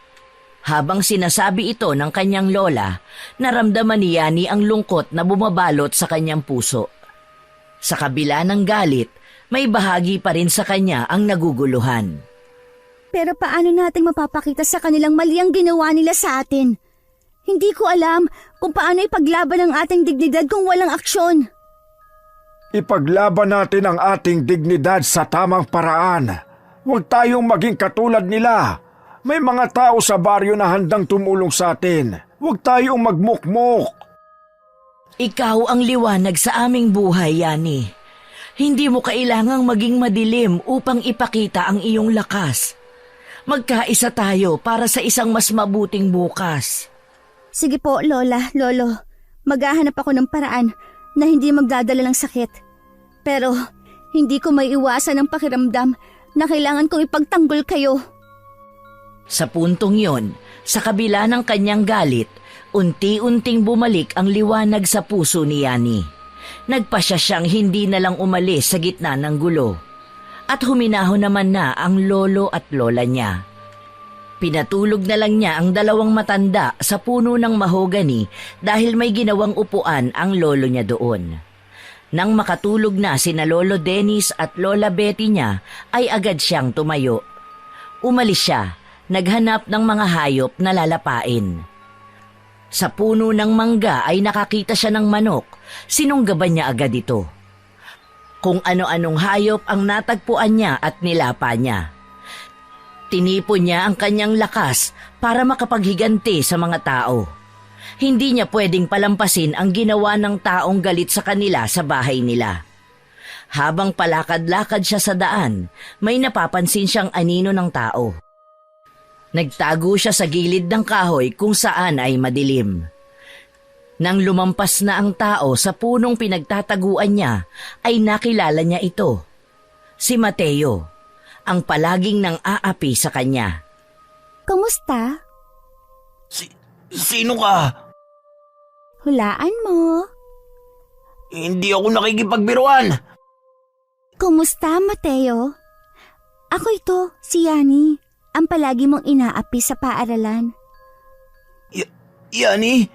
Habang sinasabi ito ng kanyang lola, naramdaman ni Yani ang lungkot na bumabalot sa kanyang puso. Sa kabila ng galit, may bahagi pa rin sa kanya ang naguguluhan. Pero paano natin mapapakita sa kanilang mali ang ginawa nila sa atin? Hindi ko alam kung paano ipaglaban ang ating dignidad kung walang aksyon. Ipaglaban natin ang ating dignidad sa tamang paraan. Huwag tayong maging katulad nila. May mga tao sa baryo na handang tumulong sa atin. Huwag tayong magmukmok. Ikaw ang liwanag sa aming buhay, Yani. Hindi mo kailangang maging madilim upang ipakita ang iyong lakas. Magkaisa tayo para sa isang mas mabuting bukas. Sige po, Lola, Lolo. Maghahanap ako ng paraan na hindi magdadala ng sakit. Pero hindi ko maiiwasan ang pakiramdam na kailangan kong ipagtanggol kayo. Sa puntong yon, sa kabila ng kanyang galit, unti-unting bumalik ang liwanag sa puso ni Yani. Nagpasya siyang hindi na lang umalis sa gitna ng gulo. At huminahon naman na ang lolo at lola niya. Pinatulog na lang niya ang dalawang matanda sa puno ng mahogani dahil may ginawang upuan ang lolo niya doon. Nang makatulog na sina Lolo Dennis at Lola Betty niya, ay agad siyang tumayo. Umalis siya, naghanap ng mga hayop na lalapain. Sa puno ng mangga ay nakakita siya ng manok, sinunggaban niya agad ito. Kung ano-anong hayop ang natagpuan niya at nilapa niya. Tinipon niya ang kanyang lakas para makapaghiganti sa mga tao. Hindi niya pwedeng palampasin ang ginawa ng taong galit sa kanila sa bahay nila. Habang palakad-lakad siya sa daan, may napapansin siyang anino ng tao. Nagtago siya sa gilid ng kahoy kung saan ay madilim. Nang lumampas na ang tao sa punong pinagtataguan niya, ay nakilala niya ito. Si Mateo, ang palaging nang aapi sa kanya. Kumusta? Sino ka? Hulaan mo. Hindi ako nakikipagbiruan. Kumusta, Mateo? Ako ito, si Yani, ang palagi mong inaapi sa paaralan. Yani,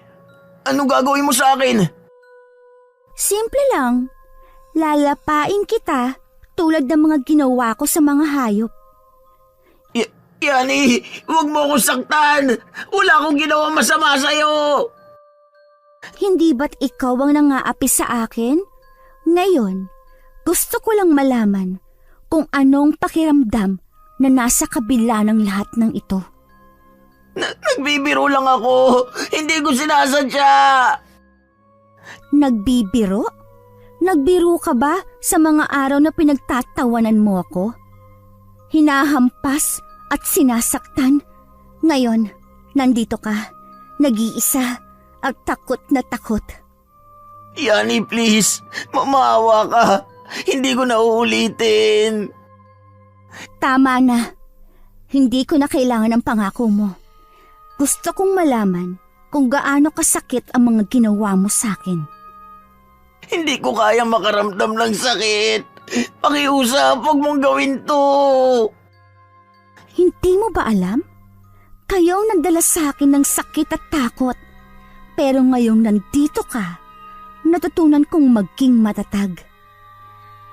ano gagawin mo sa akin? Simple lang. Lalapain kita tulad ng mga ginawa ko sa mga hayop. Yani, huwag mo akong saktan. Wala akong ginawa masama sa'yo. Hindi ba't ikaw ang nangaapi sa akin? Ngayon, gusto ko lang malaman kung anong pakiramdam na nasa kabila ng lahat ng ito. Nagbibiro lang ako. Hindi ko sinasadya. Nagbibiro? Nagbiro ka ba sa mga araw na pinagtatawanan mo ako? Hinahampas at sinasaktan. Ngayon, nandito ka, nag-iisa at takot na takot. Yani, please. Maawa ka. Hindi ko na uulitin. Tama na. Hindi ko na kailangan ng pangako mo. Gusto kong malaman kung gaano kasakit ang mga ginawa mo sa akin. Hindi ko kaya makaramdam ng sakit. Pakiusap, huwag mong gawin to. Hindi mo ba alam? Kayo ang nagdala sa akin ng sakit at takot. Pero ngayong nandito ka, natutunan kong maging matatag.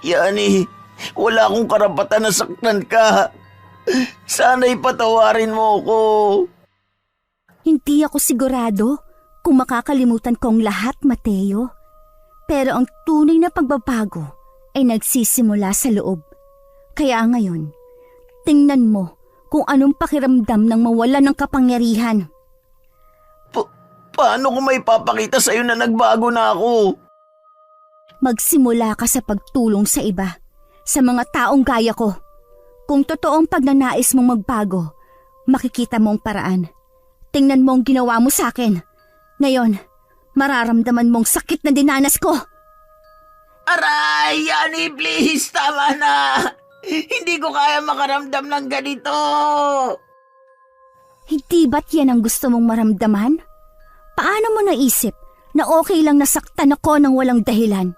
Yani, wala akong karapatan na saktan ka. Sana'y patawarin mo ko. Hindi ako sigurado kung makakalimutan kong lahat, Mateo. Pero ang tunay na pagbabago ay nagsisimula sa loob. Kaya ngayon, tingnan mo kung anong pakiramdam ng mawala ng kapangyarihan. Paano ko may papakita sa'yo na nagbago na ako? Magsimula ka sa pagtulong sa iba, sa mga taong gaya ko. Kung totoong pagnanais mong magbago, makikita mo ang paraan. Tingnan mo ang ginawa mo sa akin. Ngayon, mararamdaman mong sakit na dinanas ko. Aray, Yani, please, tama na. Hindi ko kaya makaramdam ng ganito. Hindi ba't yan ang gusto mong maramdaman? Paano mo naisip na okay lang nasaktan ako ng walang dahilan?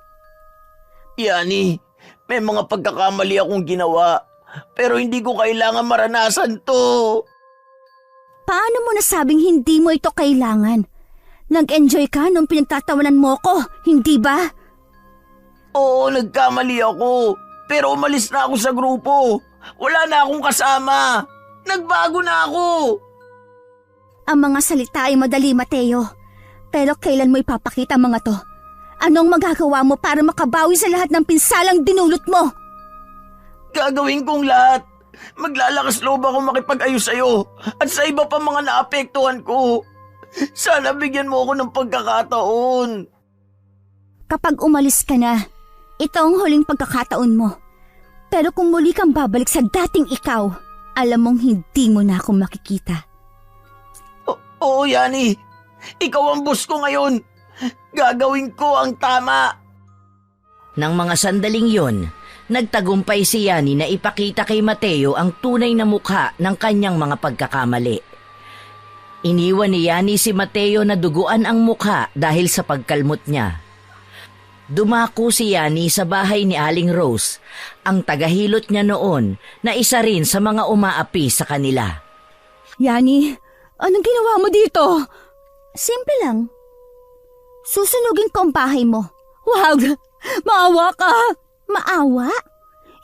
Yani, may mga pagkakamali akong ginawa, pero hindi ko kailangan maranasan to. Paano mo nasabing hindi mo ito kailangan? Nag-enjoy ka nung pinagtatawanan mo ko, hindi ba? Oo, nagkamali ako, pero umalis na ako sa grupo. Wala na akong kasama. Nagbago na ako! Ang mga salita ay madali, Mateo. Pero kailan mo ipapakita ang mga to? Anong magagawa mo para makabawi sa lahat ng pinsalang dinulot mo? Gagawin kong lahat. Maglalakas loob ako makipag-ayos sa'yo at sa iba pa mga naapektuhan ko. Sana bigyan mo ako ng pagkakataon. Kapag umalis ka na, ito ang huling pagkakataon mo. Pero kung muli kang babalik sa dating ikaw, alam mong hindi mo na ako makikita. Oo, Yani. Ikaw ang boss ko ngayon. Gagawin ko ang tama. Nang mga sandaling yon, nagtagumpay si Yani na ipakita kay Mateo ang tunay na mukha ng kanyang mga pagkakamali. Iniwan ni Yani si Mateo na duguan ang mukha dahil sa pagkalmot niya. Dumako si Yani sa bahay ni Aling Rose, ang tagahilot niya noon na isa rin sa mga umaapi sa kanila. Yani, anong ginawa mo dito? Simple lang. Susunugin ko ang bahay mo. Wag! Maawa ka! Maawa?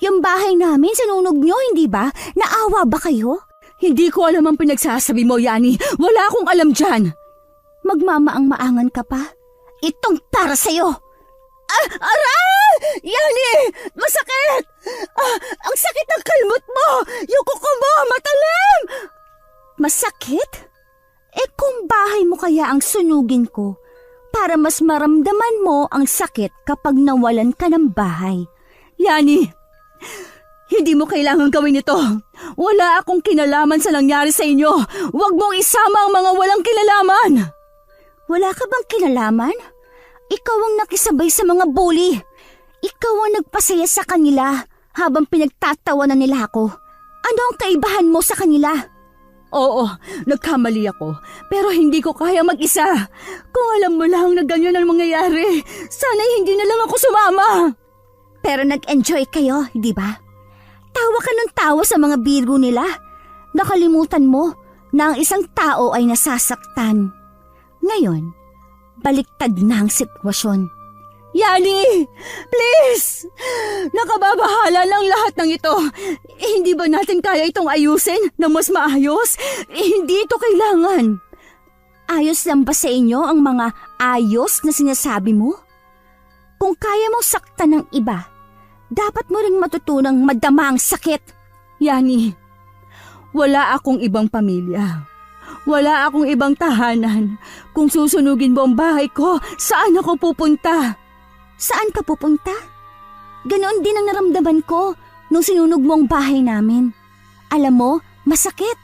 Yung bahay namin sinunog nyo, hindi ba? Naawa ba kayo? Hindi ko alam ang pinagsasabi mo, Yani. Wala akong alam dyan. Magmamaang-maangan ka pa? Itong para sa'yo. Aray! Yani! Masakit! Ang sakit ng kalmot mo! Yung kuko mo! Matalim! Masakit? Kung bahay mo kaya ang sunugin ko, para mas maramdaman mo ang sakit kapag nawalan ka ng bahay. Yani, hindi mo kailangan gawin ito. Wala akong kinalaman sa nangyari sa inyo. Huwag mong isama ang mga walang kinalaman. Wala ka bang kinalaman? Ikaw ang nakisabay sa mga bully. Ikaw ang nagpasaya sa kanila habang pinagtatawanan nila ako. Ano ang kaibahan mo sa kanila? Oo, nagkamali ako. Pero hindi ko kaya mag-isa. Kung alam mo lang na ganyan ang mangyayari, sana'y hindi na lang ako sumama. Pero nag-enjoy kayo, di ba? Tawa ka ng tawa sa mga biro nila. Nakalimutan mo na ang isang tao ay nasasaktan. Ngayon, baliktad na ang sitwasyon. Yani! Please! Nakababahala lang lahat ng ito. Hindi ba natin kaya itong ayusin na mas maayos? Hindi ito kailangan. Ayos lang ba sa inyo ang mga ayos na sinasabi mo? Kung kaya mong saktan ng iba, dapat mo ring matutunang madama ang sakit. Yani, wala akong ibang pamilya. Wala akong ibang tahanan. Kung susunugin mo ang bahay ko, saan ako pupunta? Saan ka pupunta? Ganoon din ang naramdaman ko nung sinunog mo ang bahay namin. Alam mo, masakit.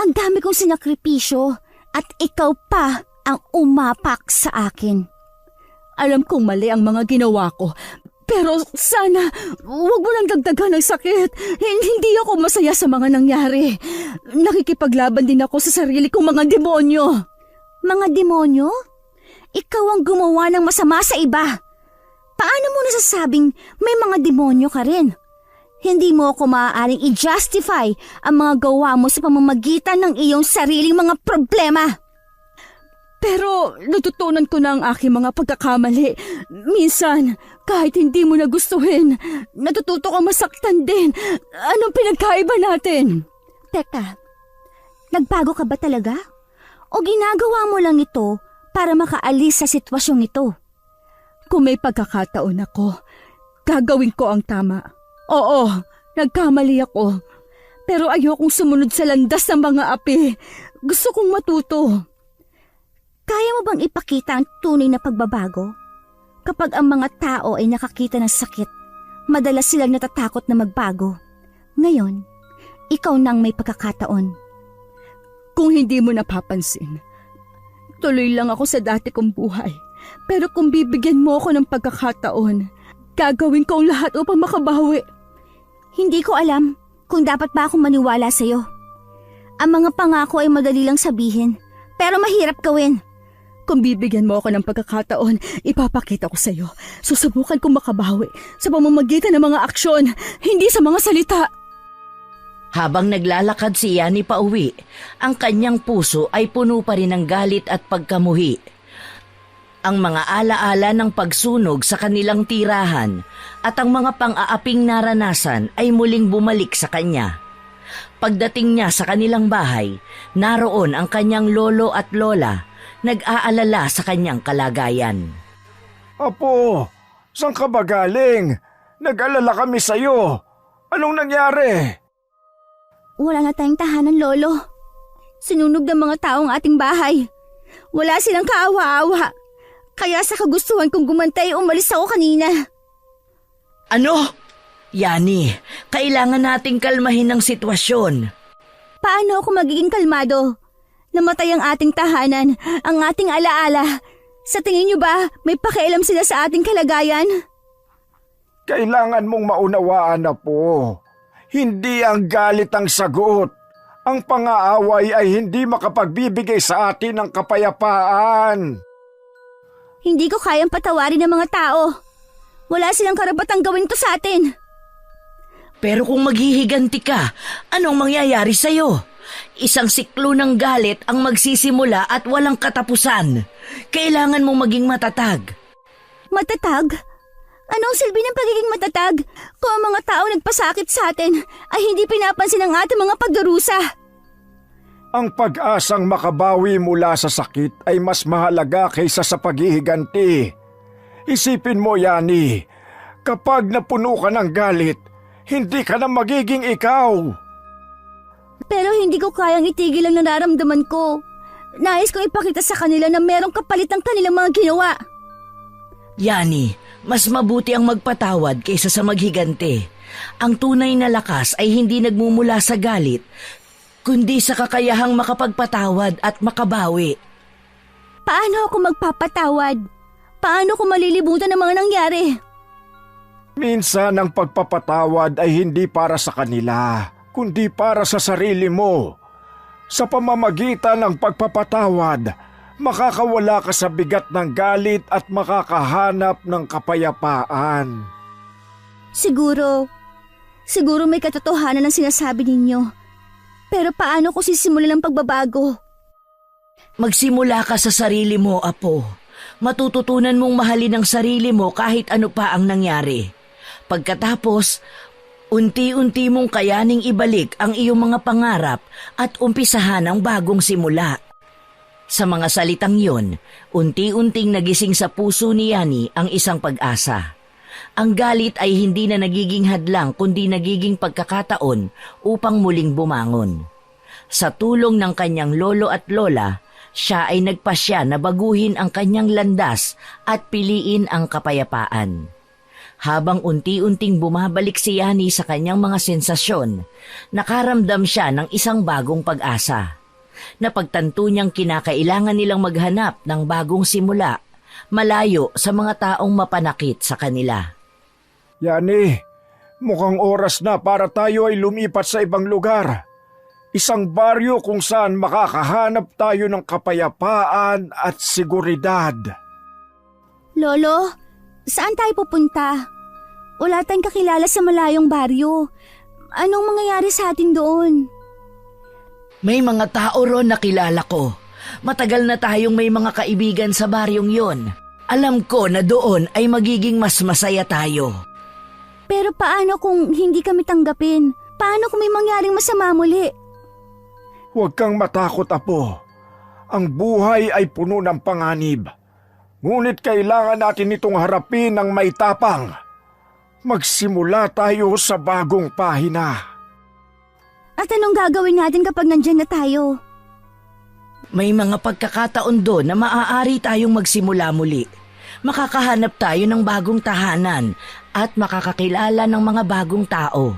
Ang dami kong sinakripisyo at ikaw pa ang umapak sa akin. Alam kong mali ang mga ginawa ko, pero sana huwag mo nang dagdagan ng sakit. Hindi ako masaya sa mga nangyari. Nakikipaglaban din ako sa sarili kong mga demonyo. Mga demonyo? Ikaw ang gumawa ng masama sa iba. Paano mo nasasabing may mga demonyo ka rin? Hindi mo ako maaaring i-justify ang mga gawa mo sa pamamagitan ng iyong sariling mga problema. Pero natutunan ko na ang aking mga pagkakamali. Minsan, kahit hindi mo nagustuhin, natututo kang masaktan din. Anong pinagkaiba natin? Teka, nagbago ka ba talaga? O ginagawa mo lang ito para makaalis sa sitwasyong ito? Kung may pagkakataon ako, gagawin ko ang tama. Oo, nagkamali ako. Pero ayokong sumunod sa landas ng mga api. Gusto kong matuto. Kaya mo bang ipakita ang tunay na pagbabago? Kapag ang mga tao ay nakakita ng sakit, madalas silang natatakot na magbago. Ngayon, ikaw nang may pagkakataon. Kung hindi mo napapansin, tuloy lang ako sa dati kong buhay. Pero kung bibigyan mo ako ng pagkakataon, gagawin ko ang lahat upang makabawi. Hindi ko alam kung dapat ba akong maniwala sa'yo. Ang mga pangako ay madali lang sabihin, pero mahirap gawin. Kung bibigyan mo ako ng pagkakataon, ipapakita ko sa'yo. Susubukan kong makabawi sa pamamagitan ng mga aksyon, hindi sa mga salita. Habang naglalakad si Yani pauwi, ang kanyang puso ay puno pa rin ng galit at pagkamuhi. Ang mga alaala ng pagsunog sa kanilang tirahan at ang mga pang-aaping naranasan ay muling bumalik sa kanya. Pagdating niya sa kanilang bahay, naroon ang kanyang lolo at lola, nag-aalala sa kanyang kalagayan. Apo, saan ka ba galing? Nag-alala kami sa'yo. Anong nangyari? Wala na tayong tahanan, Lolo. Sinunog ng mga taong ating bahay. Wala silang kaawa-awa. Kaya sa kagustuhan kong gumantay, umalis ako kanina. Ano? Yani, kailangan nating kalmahin ang sitwasyon. Paano ako magiging kalmado? Namatay ang ating tahanan, ang ating alaala. Sa tingin niyo ba, may pakialam sila sa ating kalagayan? Kailangan mong maunawaan na po. Hindi ang galit ang sagot. Ang pang-aaway ay hindi makapagbibigay sa atin ng kapayapaan. Hindi ko kayang patawarin ng mga tao. Wala silang karapatang gawin to sa atin. Pero kung maghihiganti ka, anong mangyayari sa'yo? Isang siklo ng galit ang magsisimula at walang katapusan. Kailangan mong maging matatag. Matatag? Anong silbi ng pagiging matatag kung ang mga tao nagpasakit sa atin ay hindi pinapansin ang ating mga pagdurusa? Ang pag-asang makabawi mula sa sakit ay mas mahalaga kaysa sa paghihiganti. Isipin mo, Yani, kapag napuno ka ng galit, hindi ka na magiging ikaw. Pero hindi ko kayang itigil ang nararamdaman ko. Nais kong ipakita sa kanila na merong kapalit ang kanilang mga ginawa. Yani, mas mabuti ang magpatawad kaysa sa maghigante. Ang tunay na lakas ay hindi nagmumula sa galit, kundi sa kakayahang makapagpatawad at makabawi. Paano ako magpapatawad? Paano ko malilimutan ang mga nangyari? Minsan ang pagpapatawad ay hindi para sa kanila, kundi para sa sarili mo. Sa pamamagitan ng pagpapatawad, makakawala ka sa bigat ng galit at makakahanap ng kapayapaan. Siguro may katotohanan ang sinasabi ninyo. Pero paano ko sisimulan ang pagbabago? Magsimula ka sa sarili mo, Apo. Matututunan mong mahalin ang sarili mo kahit ano pa ang nangyari. Pagkatapos, unti-unti mong kayaning ibalik ang iyong mga pangarap at umpisahan ang bagong simula. Sa mga salitang yon, unti-unting nagising sa puso ni Yani ang isang pag-asa. Ang galit ay hindi na nagiging hadlang kundi nagiging pagkakataon upang muling bumangon. Sa tulong ng kanyang lolo at lola, siya ay nagpasya na baguhin ang kanyang landas at piliin ang kapayapaan. Habang unti-unting bumabalik si Yani sa kanyang mga sensasyon, nakaramdam siya ng isang bagong pag-asa. Napagtanto niyang kinakailangan nilang maghanap ng bagong simula, malayo sa mga taong mapanakit sa kanila. Yani, mukhang oras na para tayo ay lumipat sa ibang lugar. Isang baryo kung saan makakahanap tayo ng kapayapaan at seguridad. Lolo, saan tayo pupunta? Wala tayong kakilala sa malayong baryo. Anong mangyayari sa atin doon? May mga tao ron na kilala ko. Matagal na tayong may mga kaibigan sa baryong yon. Alam ko na doon ay magiging mas masaya tayo. Pero paano kung hindi kami tanggapin? Paano kung may mangyaring masama muli? Huwag kang matakot, Apo. Ang buhay ay puno ng panganib. Ngunit kailangan natin itong harapin ng may tapang. Magsimula tayo sa bagong pahina. At anong gagawin natin kapag nandyan na tayo? May mga pagkakataon doon na maaari tayong magsimula muli. Makakahanap tayo ng bagong tahanan at makakakilala ng mga bagong tao.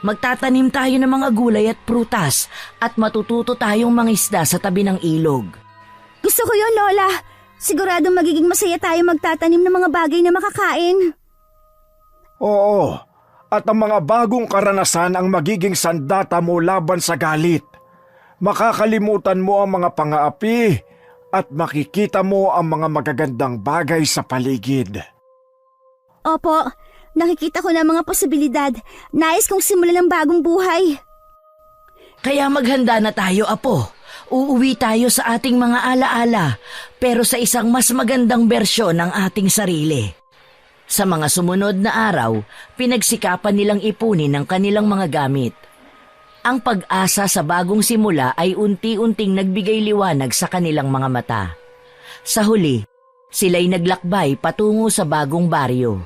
Magtatanim tayo ng mga gulay at prutas at matututo tayong mangisda sa tabi ng ilog. Gusto ko yun, Lola. Siguradong magiging masaya tayo magtatanim ng mga bagay na makakain. Oo, at ang mga bagong karanasan ang magiging sandata mo laban sa galit. Makakalimutan mo ang mga pang-aapi at makikita mo ang mga magagandang bagay sa paligid. Opo, nakikita ko na mga posibilidad. Nais kong simulan ng bagong buhay. Kaya maghanda na tayo, Apo. Uuwi tayo sa ating mga alaala, pero sa isang mas magandang bersyon ng ating sarili. Sa mga sumunod na araw, pinagsikapan nilang ipunin ang kanilang mga gamit. Ang pag-asa sa bagong simula ay unti-unting nagbigay liwanag sa kanilang mga mata. Sa huli, sila'y naglakbay patungo sa bagong baryo.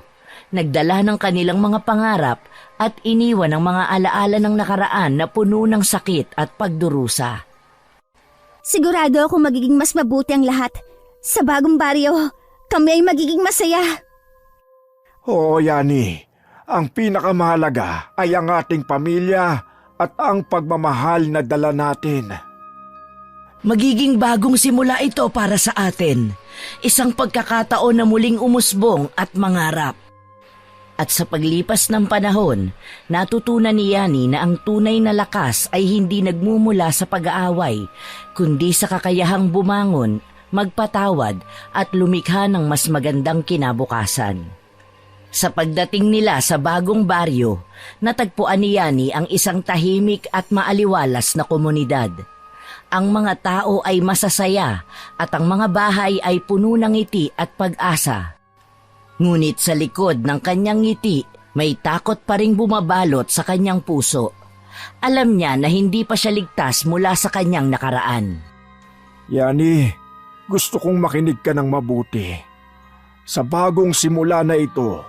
Nagdala ng kanilang mga pangarap at iniwan ang mga alaala ng nakaraan na puno ng sakit at pagdurusa. Sigurado akong magiging mas mabuti ang lahat. Sa bagong baryo, kami ay magiging masaya. Oo, Yani. Ang pinakamahalaga ay ang ating pamilya at ang pagmamahal na dala natin. Magiging bagong simula ito para sa atin. Isang pagkakataon na muling umusbong at mangarap. At sa paglipas ng panahon, natutunan ni Yani na ang tunay na lakas ay hindi nagmumula sa pag-aaway, kundi sa kakayahang bumangon, magpatawad at lumikha ng mas magandang kinabukasan. Sa pagdating nila sa bagong baryo, natagpuan ni Yani ang isang tahimik at maaliwalas na komunidad. Ang mga tao ay masasaya at ang mga bahay ay puno ng ngiti at pag-asa. Ngunit sa likod ng kanyang ngiti, may takot pa ring bumabalot sa kanyang puso. Alam niya na hindi pa siya ligtas mula sa kanyang nakaraan. Yani, gusto kong makinig ka ng mabuti. Sa bagong simula na ito,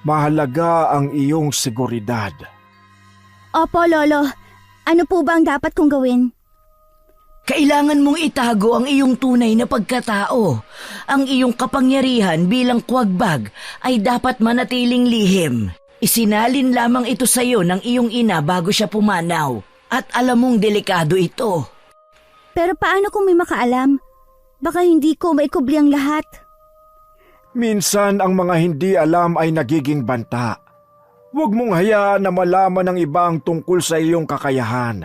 mahalaga ang iyong seguridad. Opo, Lolo. Ano po ba ang dapat kong gawin? Kailangan mong itago ang iyong tunay na pagkatao. Ang iyong kapangyarihan bilang kuwagbag ay dapat manatiling lihim. Isinalin lamang ito sa iyo ng iyong ina bago siya pumanaw. At alam mong delikado ito. Pero paano kung may makaalam? Baka hindi ko maikubli ang lahat. Minsan ang mga hindi alam ay nagiging banta. Huwag mong hayaan na malaman ng iba ang tungkol sa iyong kakayahan.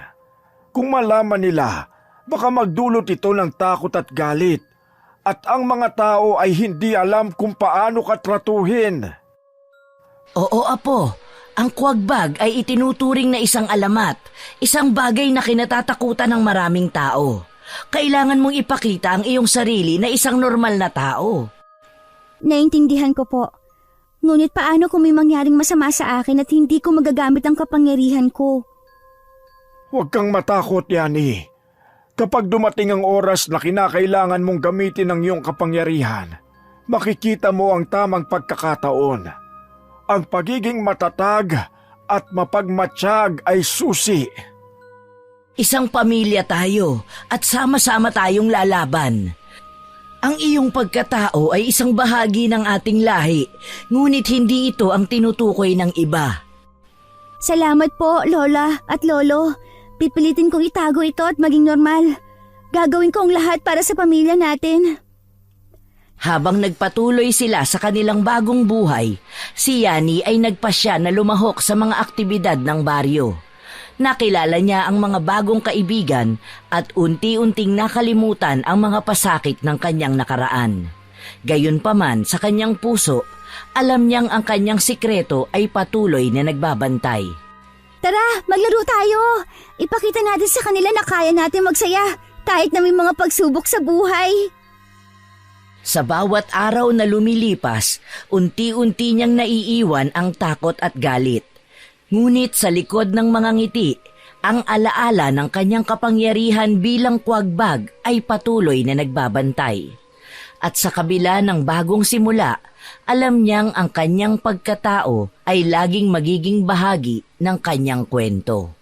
Kung malaman nila, baka magdulot ito ng takot at galit. At ang mga tao ay hindi alam kung paano ka tratuhin. Oo, Apo. Ang kuwagbag ay itinuturing na isang alamat, isang bagay na kinatatakutan ng maraming tao. Kailangan mong ipakita ang iyong sarili na isang normal na tao. Naintindihan ko po. Ngunit paano kung may mangyaring masama sa akin at hindi ko magagamit ang kapangyarihan ko? Huwag kang matakot, Yani. Kapag dumating ang oras na kinakailangan mong gamitin ang iyong kapangyarihan, makikita mo ang tamang pagkakataon. Ang pagiging matatag at mapagmatsyag ay susi. Isang pamilya tayo at sama-sama tayong lalaban. Ang iyong pagkatao ay isang bahagi ng ating lahi, ngunit hindi ito ang tinutukoy ng iba. Salamat po, Lola at Lolo. Pipilitin kong itago ito at maging normal. Gagawin ko ang lahat para sa pamilya natin. Habang nagpatuloy sila sa kanilang bagong buhay, si Yani ay nagpasya na lumahok sa mga aktibidad ng baryo. Nakilala niya ang mga bagong kaibigan at unti-unting nakalimutan ang mga pasakit ng kanyang nakaraan. Gayunpaman sa kanyang puso, alam niyang ang kanyang sikreto ay patuloy na nagbabantay. Tara, maglaro tayo! Ipakita natin sa kanila na kaya natin magsaya kahit na may mga pagsubok sa buhay. Sa bawat araw na lumilipas, unti-unti niyang naiiwan ang takot at galit. Ngunit sa likod ng mga ngiti, ang alaala ng kanyang kapangyarihan bilang kuwagbag ay patuloy na nagbabantay. At sa kabila ng bagong simula, alam niyang ang kanyang pagkatao ay laging magiging bahagi ng kanyang kwento.